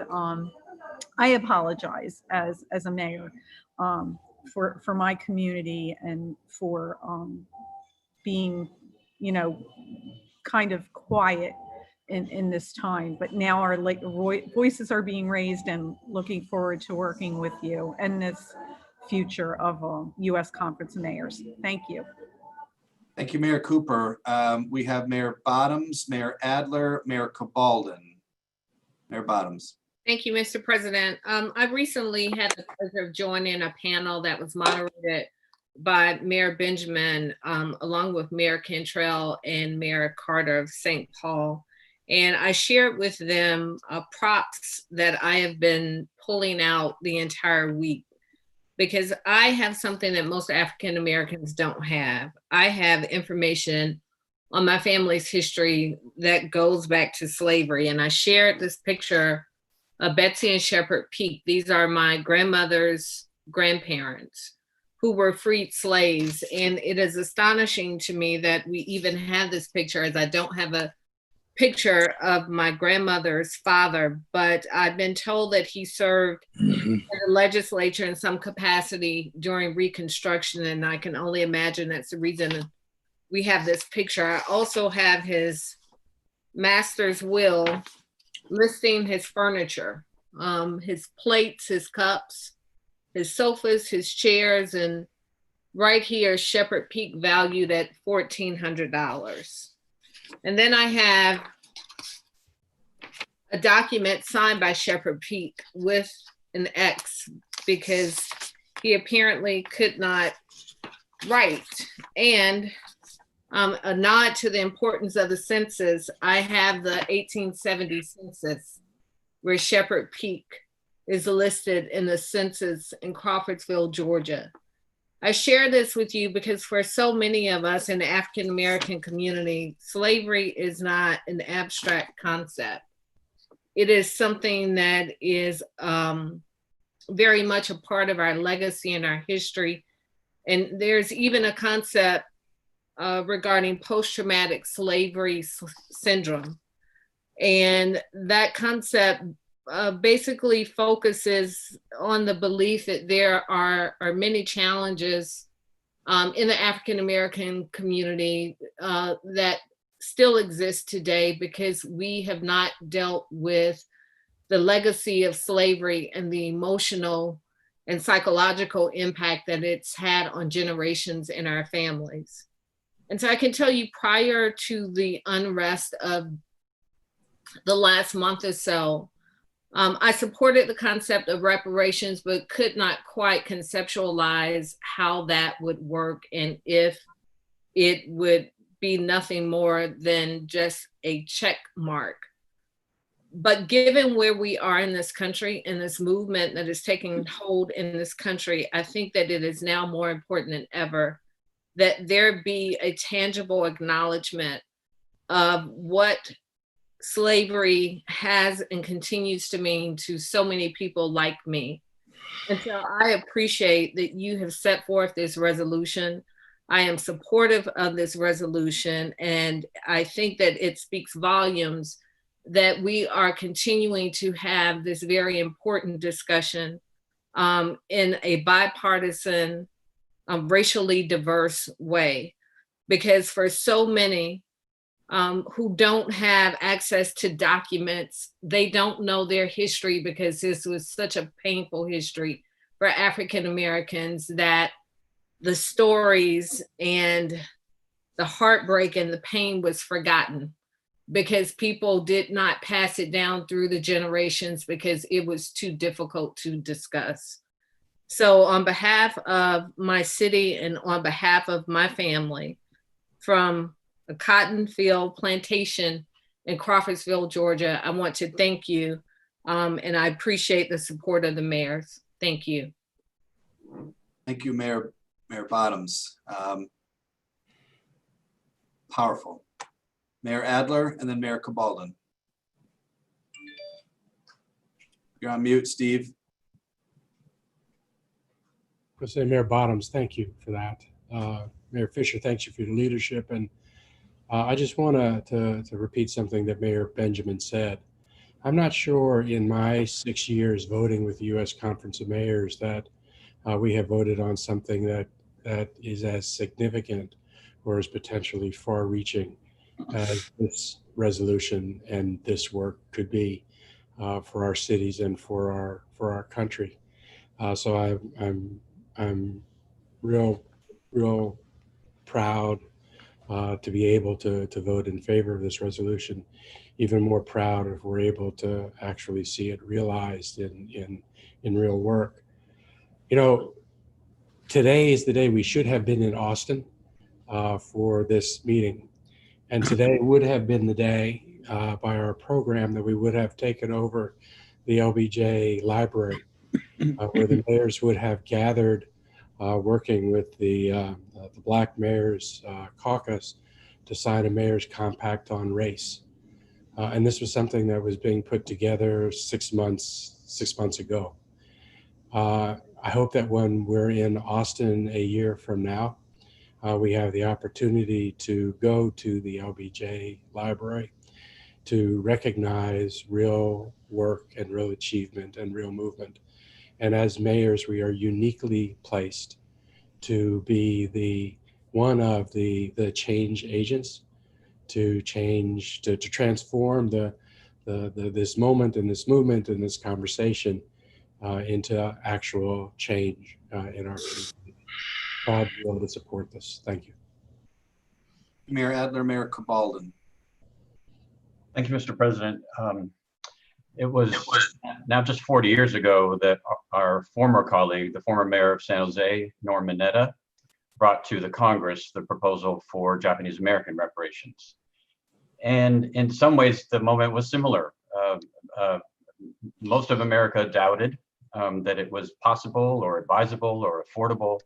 I apologize as a mayor for my community and for being, kind of quiet in this time. But now our voices are being raised, and looking forward to working with you and this future of U.S. Conference of Mayors. Thank you. Thank you, Mayor Cooper. We have Mayor Bottoms, Mayor Adler, Mayor Cabaldon. Mayor Bottoms. Thank you, Mr. President. I recently had the pleasure of joining a panel that was moderated by Mayor Benjamin, along with Mayor Cantrell and Mayor Carter of St. Paul. And I shared with them props that I have been pulling out the entire week, because I have something that most African Americans don't have. I have information on my family's history that goes back to slavery. And I shared this picture of Betsy and Shepherd Peak. These are my grandmother's grandparents who were freed slaves. And it is astonishing to me that we even have this picture, as I don't have a picture of my grandmother's father, but I've been told that he served in the legislature in some capacity during Reconstruction. And I can only imagine that's the reason we have this picture. I also have his master's will listing his furniture, his plates, his cups, his sofas, his chairs, and right here, Shepherd Peak valued at $1,400. And then I have a document signed by Shepherd Peak with an X, because he apparently could not write. And a nod to the importance of the census, I have the 1870 census where Shepherd Peak is listed in the census in Crawfordsville, Georgia. I share this with you because for so many of us in the African American community, slavery is not an abstract concept. It is something that is very much a part of our legacy and our history. And there's even a concept regarding post-traumatic slavery syndrome. And that concept basically focuses on the belief that there are many challenges in the African American community that still exist today because we have not dealt with the legacy of slavery and the emotional and psychological impact that it's had on generations in our families. And so I can tell you, prior to the unrest of the last month or so, I supported the concept of reparations, but could not quite conceptualize how that would work and if it would be nothing more than just a check mark. But given where we are in this country and this movement that is taking hold in this country, I think that it is now more important than ever that there be a tangible acknowledgement of what slavery has and continues to mean to so many people like me. And so I appreciate that you have set forth this resolution. I am supportive of this resolution, and I think that it speaks volumes that we are continuing to have this very important discussion in a bipartisan, racially diverse way. Because for so many who don't have access to documents, they don't know their history, because this was such a painful history for African Americans, that the stories and the heartbreak and the pain was forgotten, because people did not pass it down through the generations because it was too difficult to discuss. So on behalf of my city and on behalf of my family, from a cotton field plantation in Crawfordsville, Georgia, I want to thank you. And I appreciate the support of the mayors. Thank you. Thank you, Mayor Bottoms. Powerful. Mayor Adler and then Mayor Cabaldon. You're on mute, Steve. President Mayor Bottoms, thank you for that. Mayor Fisher, thanks you for your leadership. And I just want to repeat something that Mayor Benjamin said. I'm not sure in my 6 years voting with the U.S. Conference of Mayors that we have voted on something that is as significant or as potentially far-reaching as this resolution and this work could be for our cities and for our country. So I'm real proud to be able to vote in favor of this resolution. Even more proud if we're able to actually see it realized in real work. You know, today is the day we should have been in Austin for this meeting. And today would have been the day by our program that we would have taken over the LBJ library, where the mayors would have gathered working with the Black Mayors Caucus to sign a mayor's compact on race. And this was something that was being put together 6 months ago. I hope that when we're in Austin a year from now, we have the opportunity to go to the LBJ library to recognize real work and real achievement and real movement. And as mayors, we are uniquely placed to be one of the change agents to transform this moment and this movement and this conversation into actual change in our community. Proud to be able to support this. Thank you. Mayor Adler, Mayor Cabaldon. Thank you, Mr. President. It was now just 40 years ago that our former colleague, the former mayor of San Jose, Norm Mineta, brought to the Congress the proposal for Japanese American reparations. And in some ways, the moment was similar. Most of America doubted that it was possible or advisable or affordable.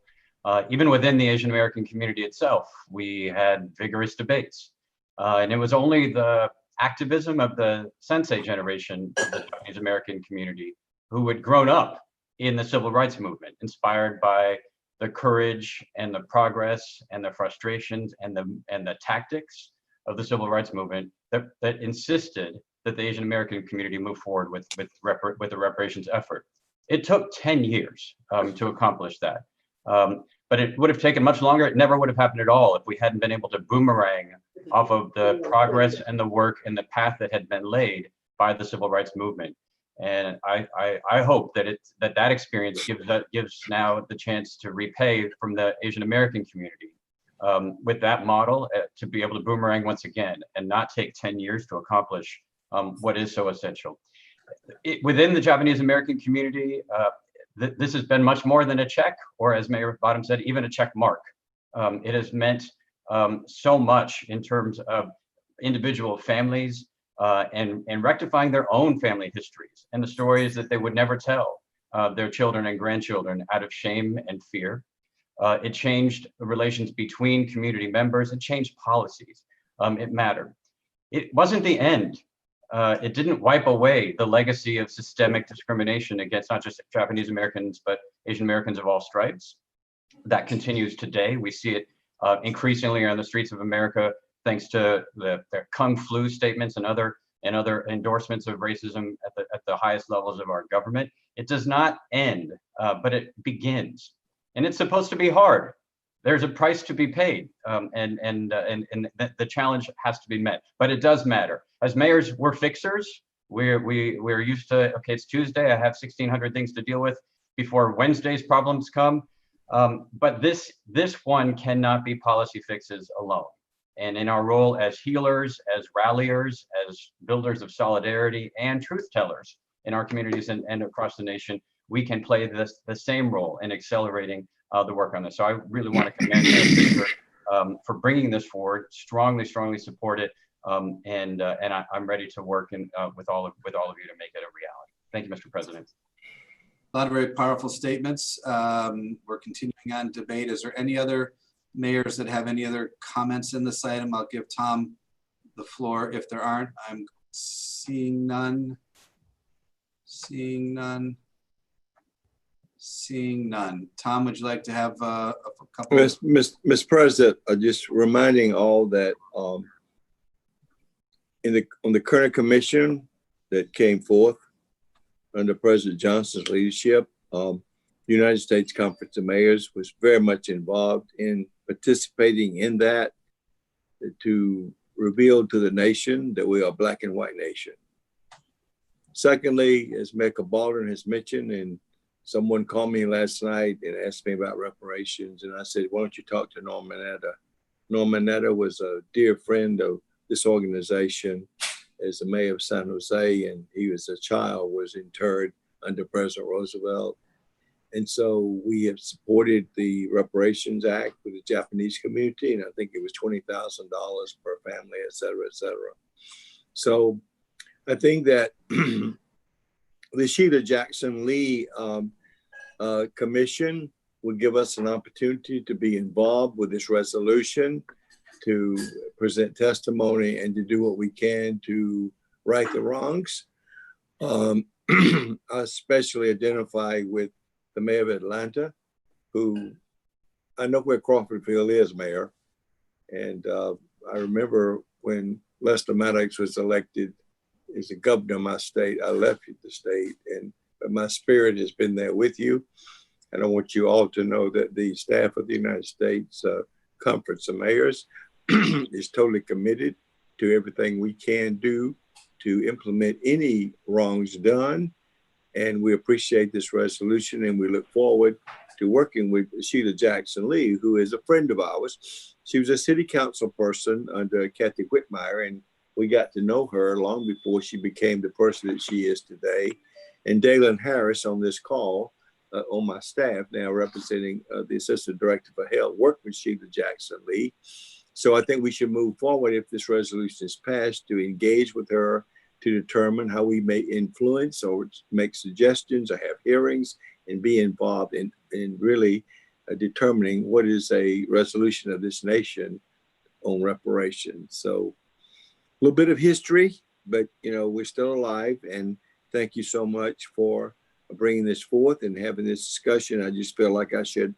Even within the Asian American community itself, we had vigorous debates. And it was only the activism of the Sensei generation of the Japanese American community who had grown up in the civil rights movement, inspired by the courage and the progress and the frustrations and the tactics of the civil rights movement that insisted that the Asian American community move forward with the reparations effort. It took 10 years to accomplish that. But it would have taken much longer. It never would have happened at all if we hadn't been able to boomerang off of the progress and the work and the path that had been laid by the civil rights movement. And I hope that experience gives now the chance to repay from the Asian American community with that model to be able to boomerang once again and not take 10 years to accomplish what is so essential. Within the Japanese American community, this has been much more than a check, or as Mayor Bottoms said, even a check mark. It has meant so much in terms of individual families and rectifying their own family histories and the stories that they would never tell their children and grandchildren out of shame and fear. It changed the relations between community members. It changed policies. It mattered. It wasn't the end. It didn't wipe away the legacy of systemic discrimination against not just Japanese Americans, but Asian Americans of all stripes. That continues today. We see it increasingly on the streets of America, thanks to the Kung Flu statements and other and other endorsements of racism at the highest levels of our government. It does not end, but it begins. And it's supposed to be hard. There's a price to be paid, and the challenge has to be met. But it does matter. As mayors, we're fixers. We're used to, okay, it's Tuesday, I have 1,600 things to deal with before Wednesday's problems come. But this one cannot be policy fixes alone. And in our role as healers, as ralliers, as builders of solidarity and truth tellers in our communities and across the nation, we can play the same role in accelerating the work on this. So I really want to commend Mayor for bringing this forward, strongly support it. And I'm ready to work with all of you to make it a reality. Thank you, Mr. President. A lot of very powerful statements. We're continuing on debate. Is there any other mayors that have any other comments in this item? I'll give Tom the floor. If there aren't, I'm seeing none. Seeing none. Seeing none. Tom, would you like to have a couple? Mr. President, just reminding all that on the current commission that came forth under President Johnson's leadership, the United States Conference of Mayors was very much involved in participating in that to reveal to the nation that we are a black and white nation. Secondly, as Mayor Baldwin has mentioned, and someone called me last night and asked me about reparations, and I said, why don't you talk to Norman Netta? Norman Netta was a dear friend of this organization as the mayor of San Jose, and he was a child, was interred under President Roosevelt. And so we have supported the Reparations Act with the Japanese community, and I think it was $20,000 per family, et cetera, et cetera. So I think that the Sheila Jackson Lee Commission will give us an opportunity to be involved with this resolution, to present testimony, and to do what we can to right the wrongs. Especially identify with the mayor of Atlanta, who I know where Crawford Field is, Mayor. And I remember when Lester Maddox was elected as the governor of my state, I left the state, but my spirit has been there with you. And I want you all to know that the staff of the United States Conference of Mayors is totally committed to everything we can do to implement any wrongs done. And we appreciate this resolution, and we look forward to working with Sheila Jackson Lee, who is a friend of ours. She was a city council person under Kathy Whitmire, and we got to know her long before she became the person that she is today. And Dalen Harris on this call, on my staff now representing the Assistant Director for Health, worked with Sheila Jackson Lee. So I think we should move forward, if this resolution is passed, to engage with her to determine how we may influence or make suggestions or have hearings and be involved in really determining what is a resolution of this nation on reparations. So a little bit of history, but we're still alive, and thank you so much for bringing this forth and having this discussion. I just feel like I should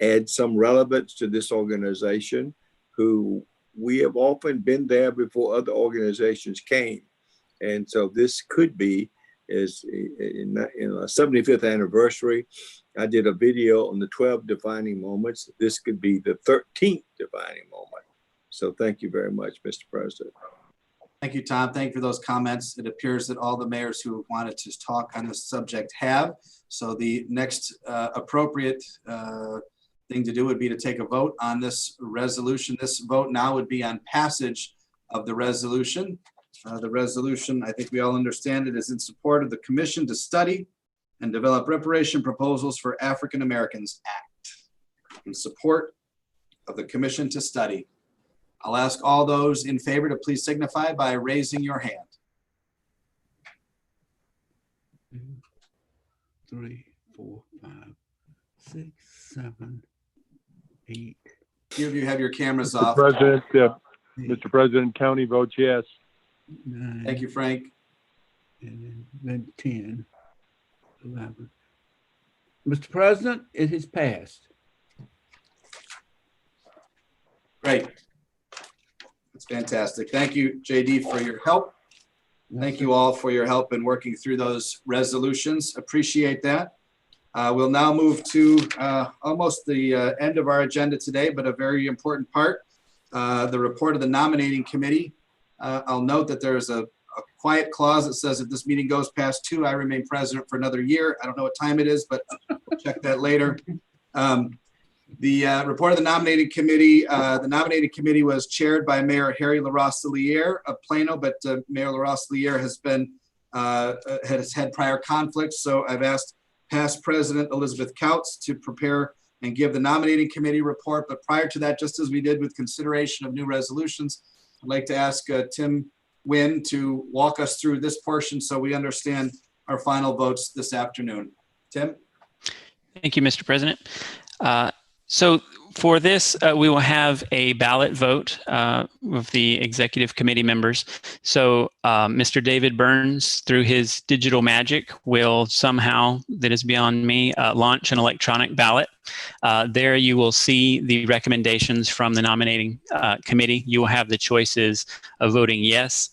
add some relevance to this organization, who we have often been there before other organizations came. And so this could be, is in a 75th anniversary. I did a video on the 12 defining moments. This could be the 13th defining moment. So thank you very much, Mr. President. Thank you, Tom. Thank you for those comments. It appears that all the mayors who wanted to talk on this subject have. So the next appropriate thing to do would be to take a vote on this resolution. This vote now would be on passage of the resolution. The resolution, I think we all understand it, is in support of the Commission to Study and Develop Reparation Proposals for African Americans Act. In support of the Commission to Study. I'll ask all those in favor to please signify by raising your hand. 2, 3, 4, 5, 6, 7, 8. Few of you have your cameras Mr. off. President, Mr. President, county votes yes. 9, Thank you, Frank. and then 10, 11. Mr. President, it has passed. Great. That's fantastic. Thank you, JD, for your help. Thank you all for your help in working through those resolutions. Appreciate that. We'll now move to almost the end of our agenda today, but a very important part, the report of the nominating committee. I'll note that there's a quiet clause that says if this meeting goes past 2, I remain president for another year. I don't know what time it is, but we'll check that later. The report of the nominating committee was chaired by Mayor Harry LaRoseliere of Plano, but Mayor LaRoseliere has had prior conflicts. So I've asked past President Elizabeth Kautz to prepare and give the nominating committee report. But prior to that, just as we did with consideration of new resolutions, I'd like to ask Tim Wynn to walk us through this portion so we understand our final votes this afternoon. Tim? Thank you, Mr. President. So for this, we will have a ballot vote of the executive committee members. So Mr. David Burns, through his digital magic, will somehow, that is beyond me, launch an electronic ballot. There you will see the recommendations from the nominating committee. You will have the choices of voting yes,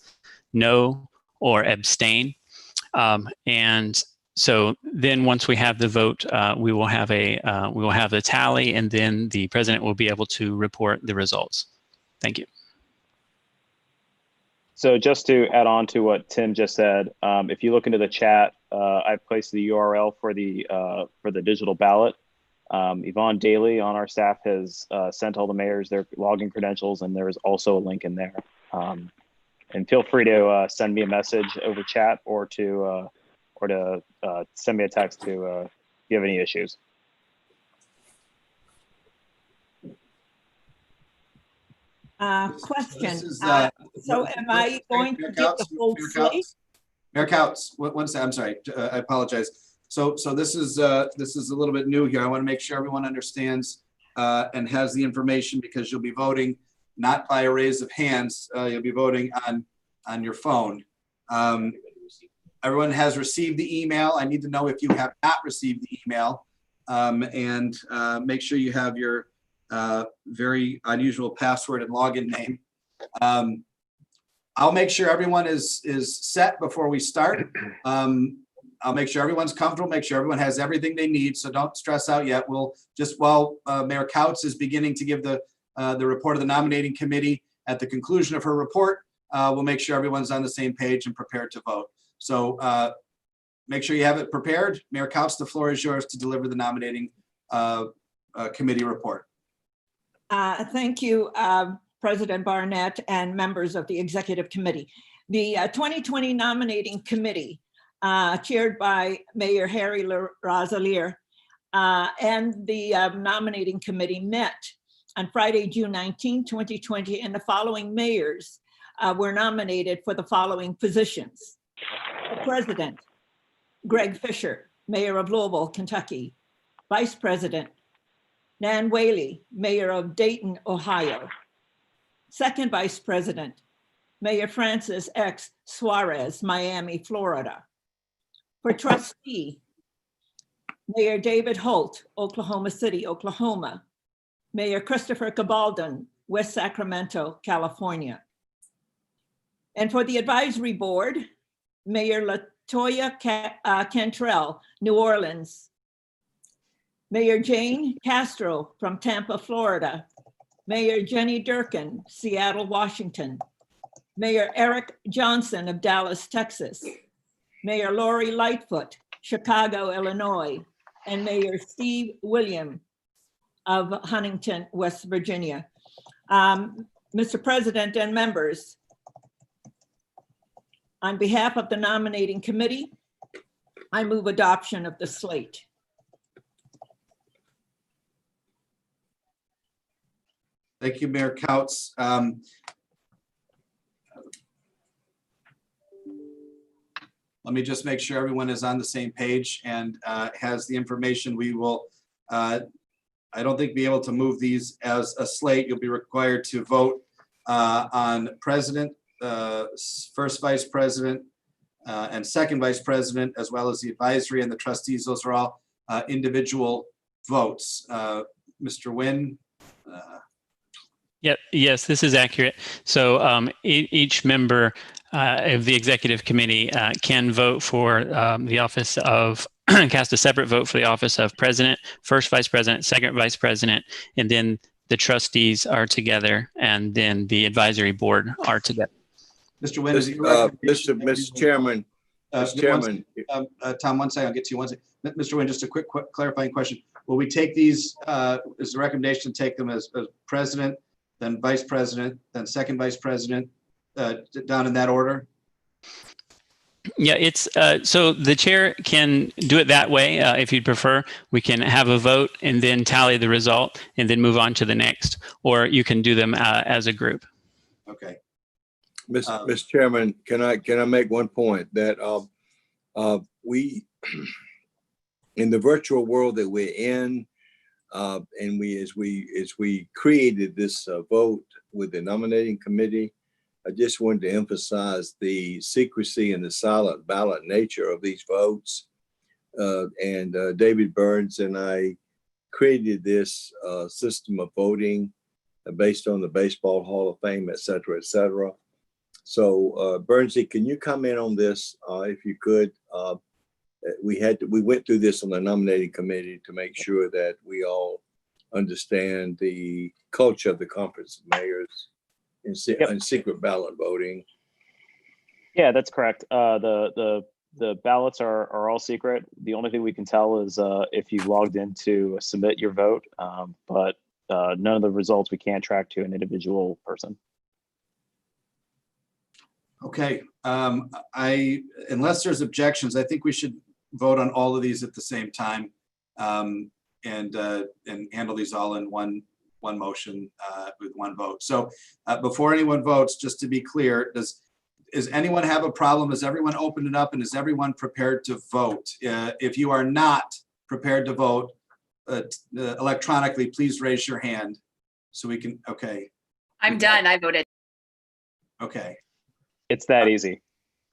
no, or abstain. And so then once we have the vote, we will have the tally, and then the president will be able to report the results. Thank you. So just to add on to what Tim just said, if you look into the chat, I've placed the URL for the digital ballot. Yvonne Daly on our staff has sent all the mayors their login credentials, and there is also a link in there. And feel free to send me a message over chat or to send me a text if you have any issues. Question. So am I going to get the full slate? Mayor Kautz, one second, I'm sorry, I apologize. So this is a little bit new here. I want to make sure everyone understands and has the information, because you'll be voting not by a raise of hands. You'll be voting on your phone. Everyone has received the email. I need to know if you have not received the email, and make sure you have your very unusual password and login name. I'll make sure everyone is set before we start. I'll make sure everyone's comfortable, make sure everyone has everything they need. So don't stress out yet. We'll just, while Mayor Kautz is beginning to give the report of the nominating committee, at the conclusion of her report, we'll make sure everyone's on the same page and prepared to vote. So make sure you have it prepared. Mayor Kautz, the floor is yours to deliver the nominating committee report. Thank you, President Barnett and members of the executive committee. The 2020 nominating committee, chaired by Mayor Harry LaRoseliere, and the nominating committee met on Friday, June 19, 2020, and the following mayors were nominated for the following positions. The President, Greg Fisher, Mayor of Louisville, Kentucky. Vice President, Nan Whaley, Mayor of Dayton, Ohio. Second Vice President, Mayor Francis X. Suarez, Miami, Florida. For Trustee, Mayor David Holt, Oklahoma City, Oklahoma. Mayor Christopher Cabaldon, West Sacramento, California. And for the Advisory Board, Mayor LaToya Cantrell, New Orleans. Mayor Jane Castro from Tampa, Florida. Mayor Jenny Durkin, Seattle, Washington. Mayor Eric Johnson of Dallas, Texas. Mayor Lori Lightfoot, Chicago, Illinois. And Mayor Steve William of Huntington, West Virginia. Mr. President and members, on behalf of the nominating committee, I move adoption of the slate. Thank you, Mayor Kautz. Let me just make sure everyone is on the same page and has the information. We will, I don't think, be able to move these as a slate. You'll be required to vote on president, first vice president, and second vice president, as well as the advisory and the trustees. Those are all individual votes. Mr. Wynn, Yep. Yes, this is accurate. So each member of the executive committee can vote for the office of cast a separate vote for the office of president, first vice president, second vice president, and then the trustees are together, and then the advisory board are together. Mr. Nguyen, is it your recommendation? Mr. Chairman, Mr. Chairman. Tom, one second, I'll get to you one second. Mr. Nguyen, just a quick clarifying question. Will we take these, is the recommendation to take them as president, then vice president, then second vice president, down in that order? Yeah, it's so the chair can do it that way if you'd prefer. We can have a vote and then tally the result and then move on to the next, or you can do them as a group. Okay. Mr. Chairman, can I make one point that we in the virtual world that we're in, and as we created this vote with the nominating committee, I just wanted to emphasize the secrecy and the silent ballot nature of these votes. And David Burns and I created this system of voting based on the Baseball Hall of Fame, et cetera, et cetera. So Burnsy, can you comment on this if you could? We went through this on the nominating committee to make sure that we all understand the culture of the Conference of Mayors and secret ballot voting. Yeah, that's correct. The ballots are all secret. The only thing we can tell is if you logged in to submit your vote, but none of the results we can't track to an individual person. Okay, unless there's objections, I think we should vote on all of these at the same time, and handle these all in one motion with one vote. So before anyone votes, just to be clear, does anyone have a problem? Has everyone opened it up, and is everyone prepared to vote? If you are not prepared to vote electronically, please raise your hand so we can. Okay. I'm done. I voted. Okay. It's that easy.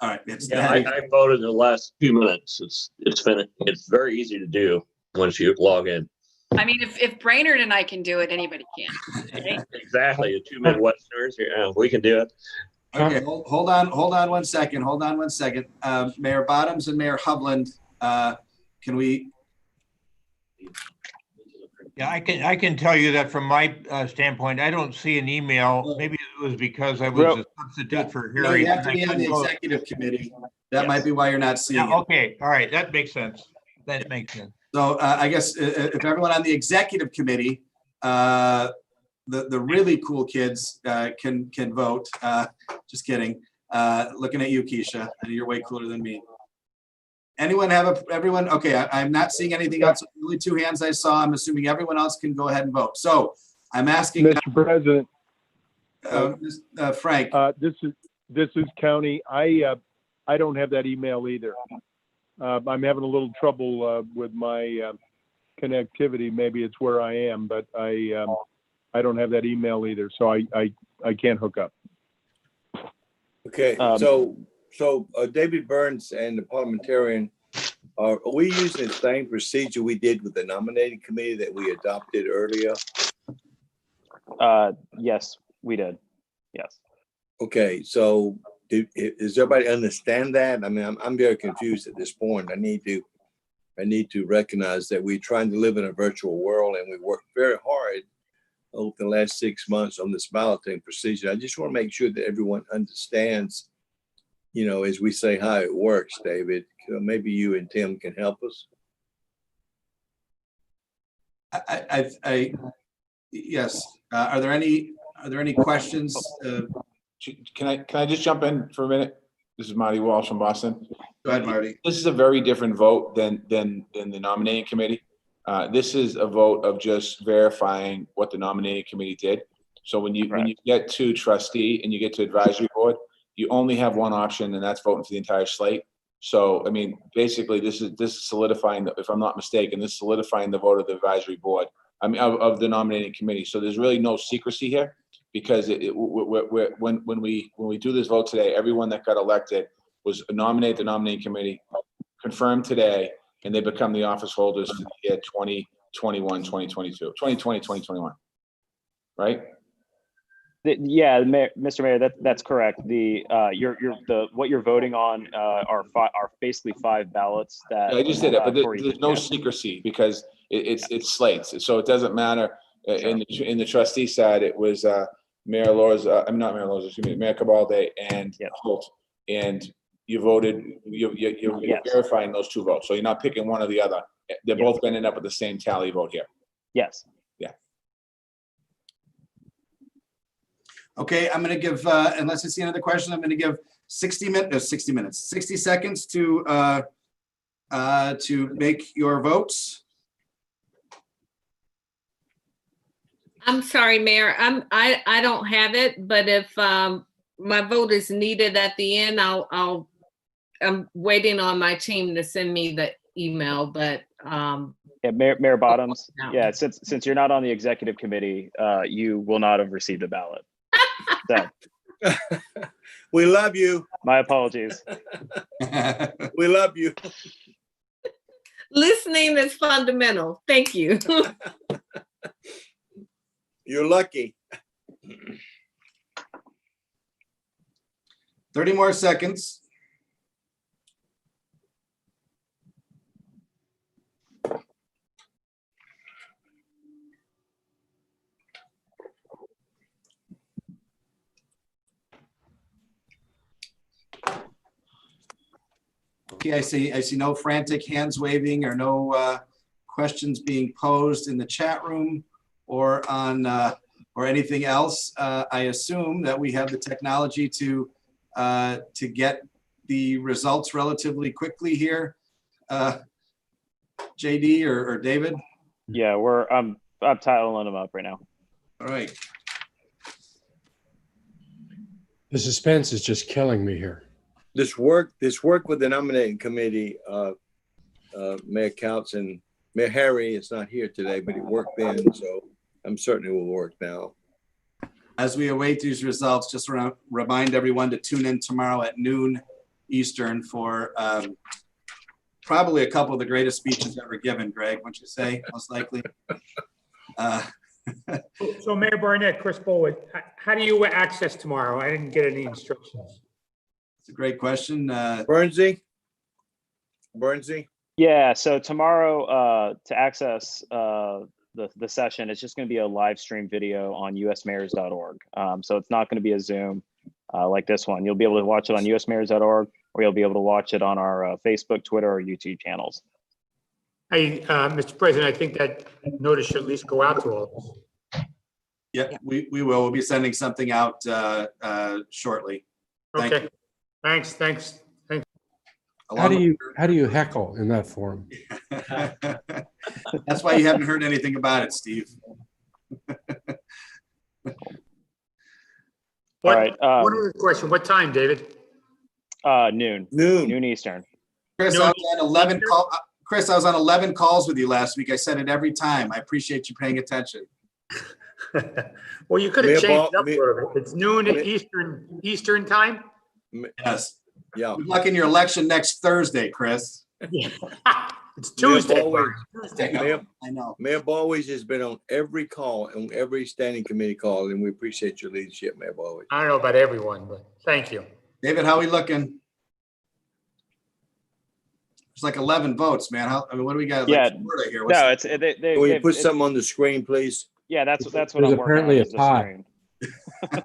All right. It's Yeah, I voted in the last few minutes. It's finished. It's very easy to do once you log in. I mean, if Brainerd and I can do it, anybody can. Right? Exactly. The two Midwesterners, yeah, we can do it. Okay, hold on one second. Hold on one second. Mayor Bottoms and Mayor Hovland, can we? Yeah, I can tell you that from my standpoint, I don't see an email. Maybe it was because I was a substitute for No, Harry. you have to be on the executive committee. That might be why you're not seeing it. Okay, all right, that makes sense. That makes sense. So I guess if everyone on the executive committee, the really cool kids can vote. Just kidding. Looking at you, Keisha, you're way cooler than me. Anyone have everyone? Okay, I'm not seeing anything else. Only two hands I saw. I'm assuming everyone else can go ahead and vote. So I'm asking Mr. President. Frank. This is County. I don't have that email either. I'm having a little trouble with my connectivity. Maybe it's where I am, but I don't have that email either, so I can't hook up. Okay, so David Burns and the parliamentarian, are we using the same procedure we did with the nominating committee that we adopted earlier? Yes, we did. Yes. Okay, so does everybody understand that? I mean, I'm very confused at this point. I need to recognize that we're trying to live in a virtual world, and we worked very hard over the last 6 months on this balloting procedure. I just want to make sure that everyone understands, you know, as we say, how it works, David. Maybe you and Tim can help us. Yes. Are there any questions? Can I just jump in for a minute? This is Marty Walsh from Boston. Go ahead, Marty. This is a very different vote than the nominating committee. This is a vote of just verifying what the nominating committee did. So when you get to trustee and you get to advisory board, you only have one option, and that's voting for the entire slate. So I mean, basically, this is solidifying, if I'm not mistaken, this is solidifying the vote of the advisory board. I mean, of the nominating committee. So there's really no secrecy here, because when we do this vote today, everyone that got elected was nominated the nominating committee, confirmed today, and they become the office holders for the year 2021, 2022, 2020, 2021, right? Mr. Mayor, that's correct. What you're voting on are basically 5 ballots that. Yeah, I just did it, but for each- there's no secrecy because it's slates, so it doesn't matter. In the trustee side, it was Mayor Laws, I'm not Mayor Laws, excuse me, Mayor Cabalde and Holt, and you voted. You're verifying those 2 votes, so you're not picking one or the other. They're both going to end up with the same tally vote here. Yes. Yeah. Okay, I'm going to give, unless I see another question, I'm going to give 60 seconds to make your votes. I'm sorry, Mayor. I don't have it, but if my vote is needed at the end, I'm waiting on my team to send me the email, but Mayor Bottoms. Yeah, since you're not on the executive committee, you will not have received a ballot. So We love you. my apologies. We love you. listening is fundamental. Thank you. You're lucky. 30 more seconds. Okay, I see no frantic hands waving or no questions being posed in the chat room or on or anything else. I assume that we have the technology to get the results relatively quickly here. JD or David? Yeah, I'm titling them up right now. All right. The suspense is just killing me here. This work with the nominating committee, Mayor Couts and Mayor Harry is not here today, but he worked then, so I'm certain it will work now. As we await these results, just remind everyone to tune in tomorrow at noon Eastern for probably a couple of the greatest speeches ever given, Greg, wouldn't you say, most likely? So Mayor Barnett, Chris Bolwood, how do you access tomorrow? I didn't get any instructions. It's a great question. Bernsey? Yeah, so tomorrow to access the session, it's just going to be a live stream video on usmayors.org. So it's not going to be a Zoom like this one. You'll be able to watch it on usmayors.org, or you'll be able to watch it on our Facebook, Twitter, or YouTube channels. Hey, Mr. President, I think that notice should at least go out to all of us. Yeah, we will. We'll be sending something out shortly. Thank Okay. you. Thanks. How do you heckle in that form? That's why you haven't heard anything about it, Steve. All right. One other question. What time, David? Noon Eastern. Chris, I was on 11 Chris, I was on 11 calls with you last week. I said it every time. I appreciate you paying attention. Well, you could have changed it up a little bit. It's noon Eastern time? Yes. Yeah. Good luck in your election next Thursday, Chris. It's Tuesday. I know. Mayor Baldwin has been on every call, on every standing committee call, and we appreciate your leadership, Mayor Baldwin. I don't know about everyone, but thank you. David, how are we looking? It's like 11 votes, man. What do we got? Yeah. Like Florida here. No, it's they. Can you put something on the screen, please? Yeah, that's what There's I'm working apparently on. a Is the tie. screen.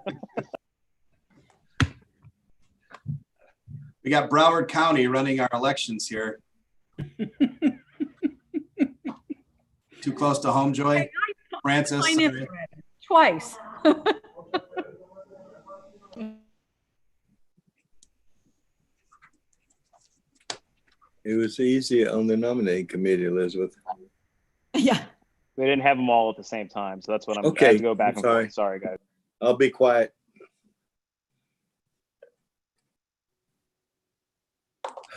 We got Broward County running our elections here. Too close to home, Joy? Francis? Sign in twice. It was easy on the nominating committee, Elizabeth. Yeah. We didn't have them all at the same time, so that's what I had Okay, to go back and sorry. forth. Sorry, guys. I'll be quiet.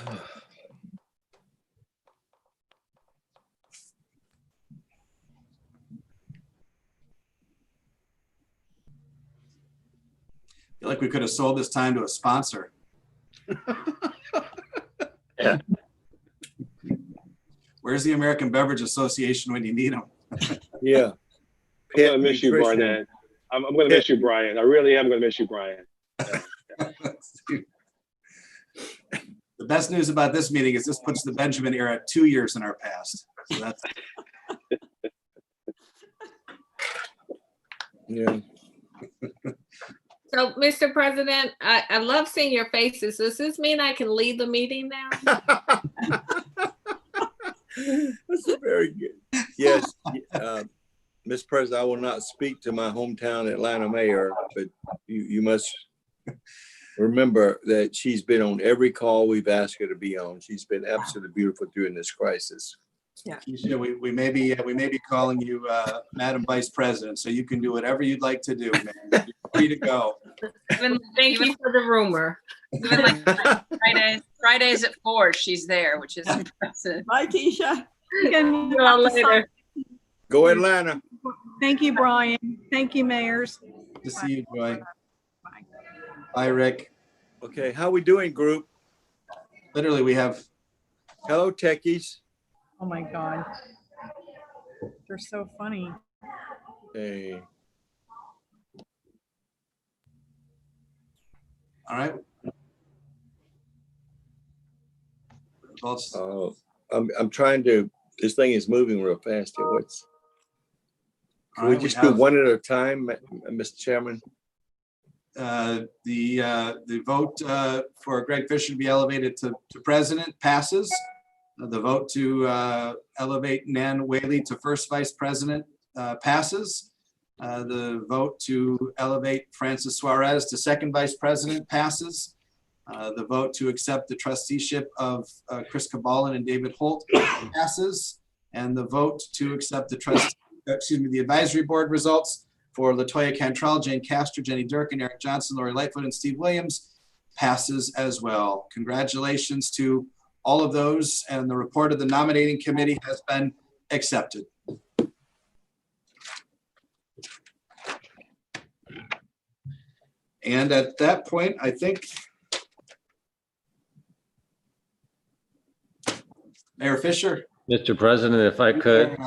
I feel like we could have sold this time to a sponsor. Yeah. Where's the American Beverage Association when you need them? Yeah. I miss you, Nutrition. Barnett. I'm going to miss you, Brian. I really am going to miss you, Brian. The best news about this meeting is this puts the Benjamin era 2 years in our past. So that's Yeah. So, Mr. President, I love seeing your faces. Does this mean I can leave the meeting now? That's very good. Yes, Mr. President, I will not speak to my hometown Atlanta mayor, but you must remember that she's been on every call we've asked her to be on. She's been absolutely beautiful during this crisis. Yeah. Keisha, we may be calling you Madam Vice President, so you can do whatever you'd like to do, man. You're free to go. Thank you for the rumor. Even like Fridays at 4, she's there, which is impressive. Bye, Keisha. See you all later. Go Atlanta. Thank you, Brian. Thank you, mayors. Good to see you, Joy. Bye, Rick. Okay, how we doing, group? Literally, we have. Hello, techies. Oh my God. They're so funny. Hey. All right. Oh, I'm trying to. This thing is moving real fast here. What's? Can we just do one at a time, Mr. Chairman? The vote for Greg Fisher to be elevated to president passes. The vote to elevate Nan Whaley to first vice president passes. The vote to elevate Francis Suarez to second vice president passes. The vote to accept the trusteeship of Chris Cabalin and David Holt passes. And the vote to accept the advisory board results for LaToya Cantrell, Jane Castor, Jenny Durkin, Eric Johnson, Lori Lightfoot, and Steve Williams passes as well. Congratulations to all of those, and the report of the nominating committee has been accepted. And at that point, I think Mayor Fisher. Mr. President, if I could.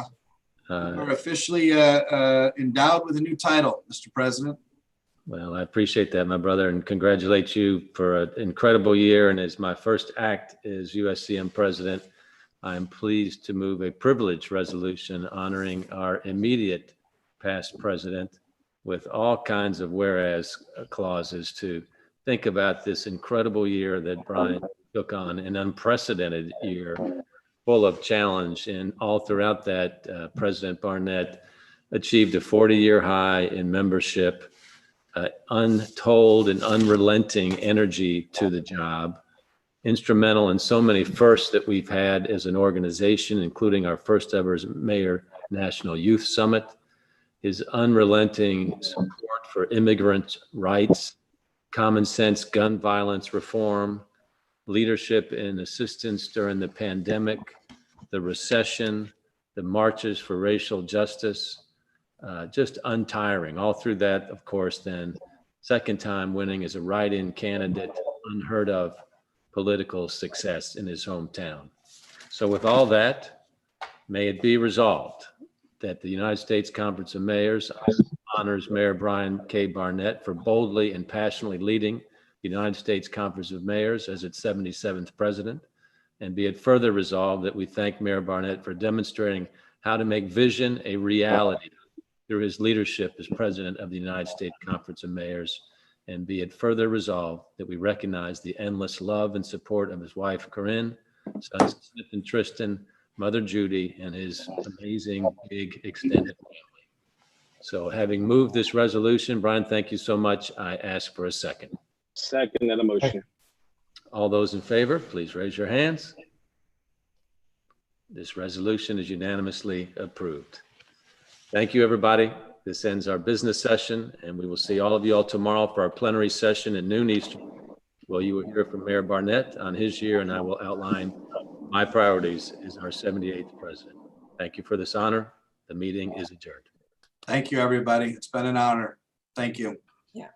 We're officially endowed with a new title, Mr. President. Well, I appreciate that, my brother, and congratulate you for an incredible year. And as my first act as USCM president, I'm pleased to move a privilege resolution honoring our immediate past president with all kinds of whereas clauses to think about this incredible year that Brian took on, an unprecedented year full of challenge. And all throughout that, President Barnett achieved a 40-year high in membership, untold and unrelenting energy to the job, instrumental in so many firsts that we've had as an organization, including our first ever Mayor National Youth Summit, his unrelenting support for immigrant rights, common sense gun violence reform, leadership and assistance during the pandemic, the recession, the marches for racial justice, just untiring. All through that, of course, then second time winning as a write-in candidate, unheard of political success in his hometown. So with all that, may it be resolved that the United States Conference of Mayors honors Mayor Brian K. Barnett for boldly and passionately leading the United States Conference of Mayors as its 77th president. And be it further resolved that we thank Mayor Barnett for demonstrating how to make vision a reality through his leadership as president of the United States Conference of Mayors. And be it further resolved that we recognize the endless love and support of his wife, Corinne, sons Smith and Tristan, mother Judy, and his amazing big extended family. So having moved this resolution, Brian, thank you so much. I ask for a second. Second that motion. All those in favor, please raise your hands. This resolution is unanimously approved. Thank you, everybody. This ends our business session, and we will see all of you all tomorrow for our plenary session at noon Eastern. Well, you will hear from Mayor Barnett on his year, and I will outline my priorities as our 78th president. Thank you for this honor. The meeting is adjourned. Thank you, everybody. It's been an honor. Thank you. Yeah.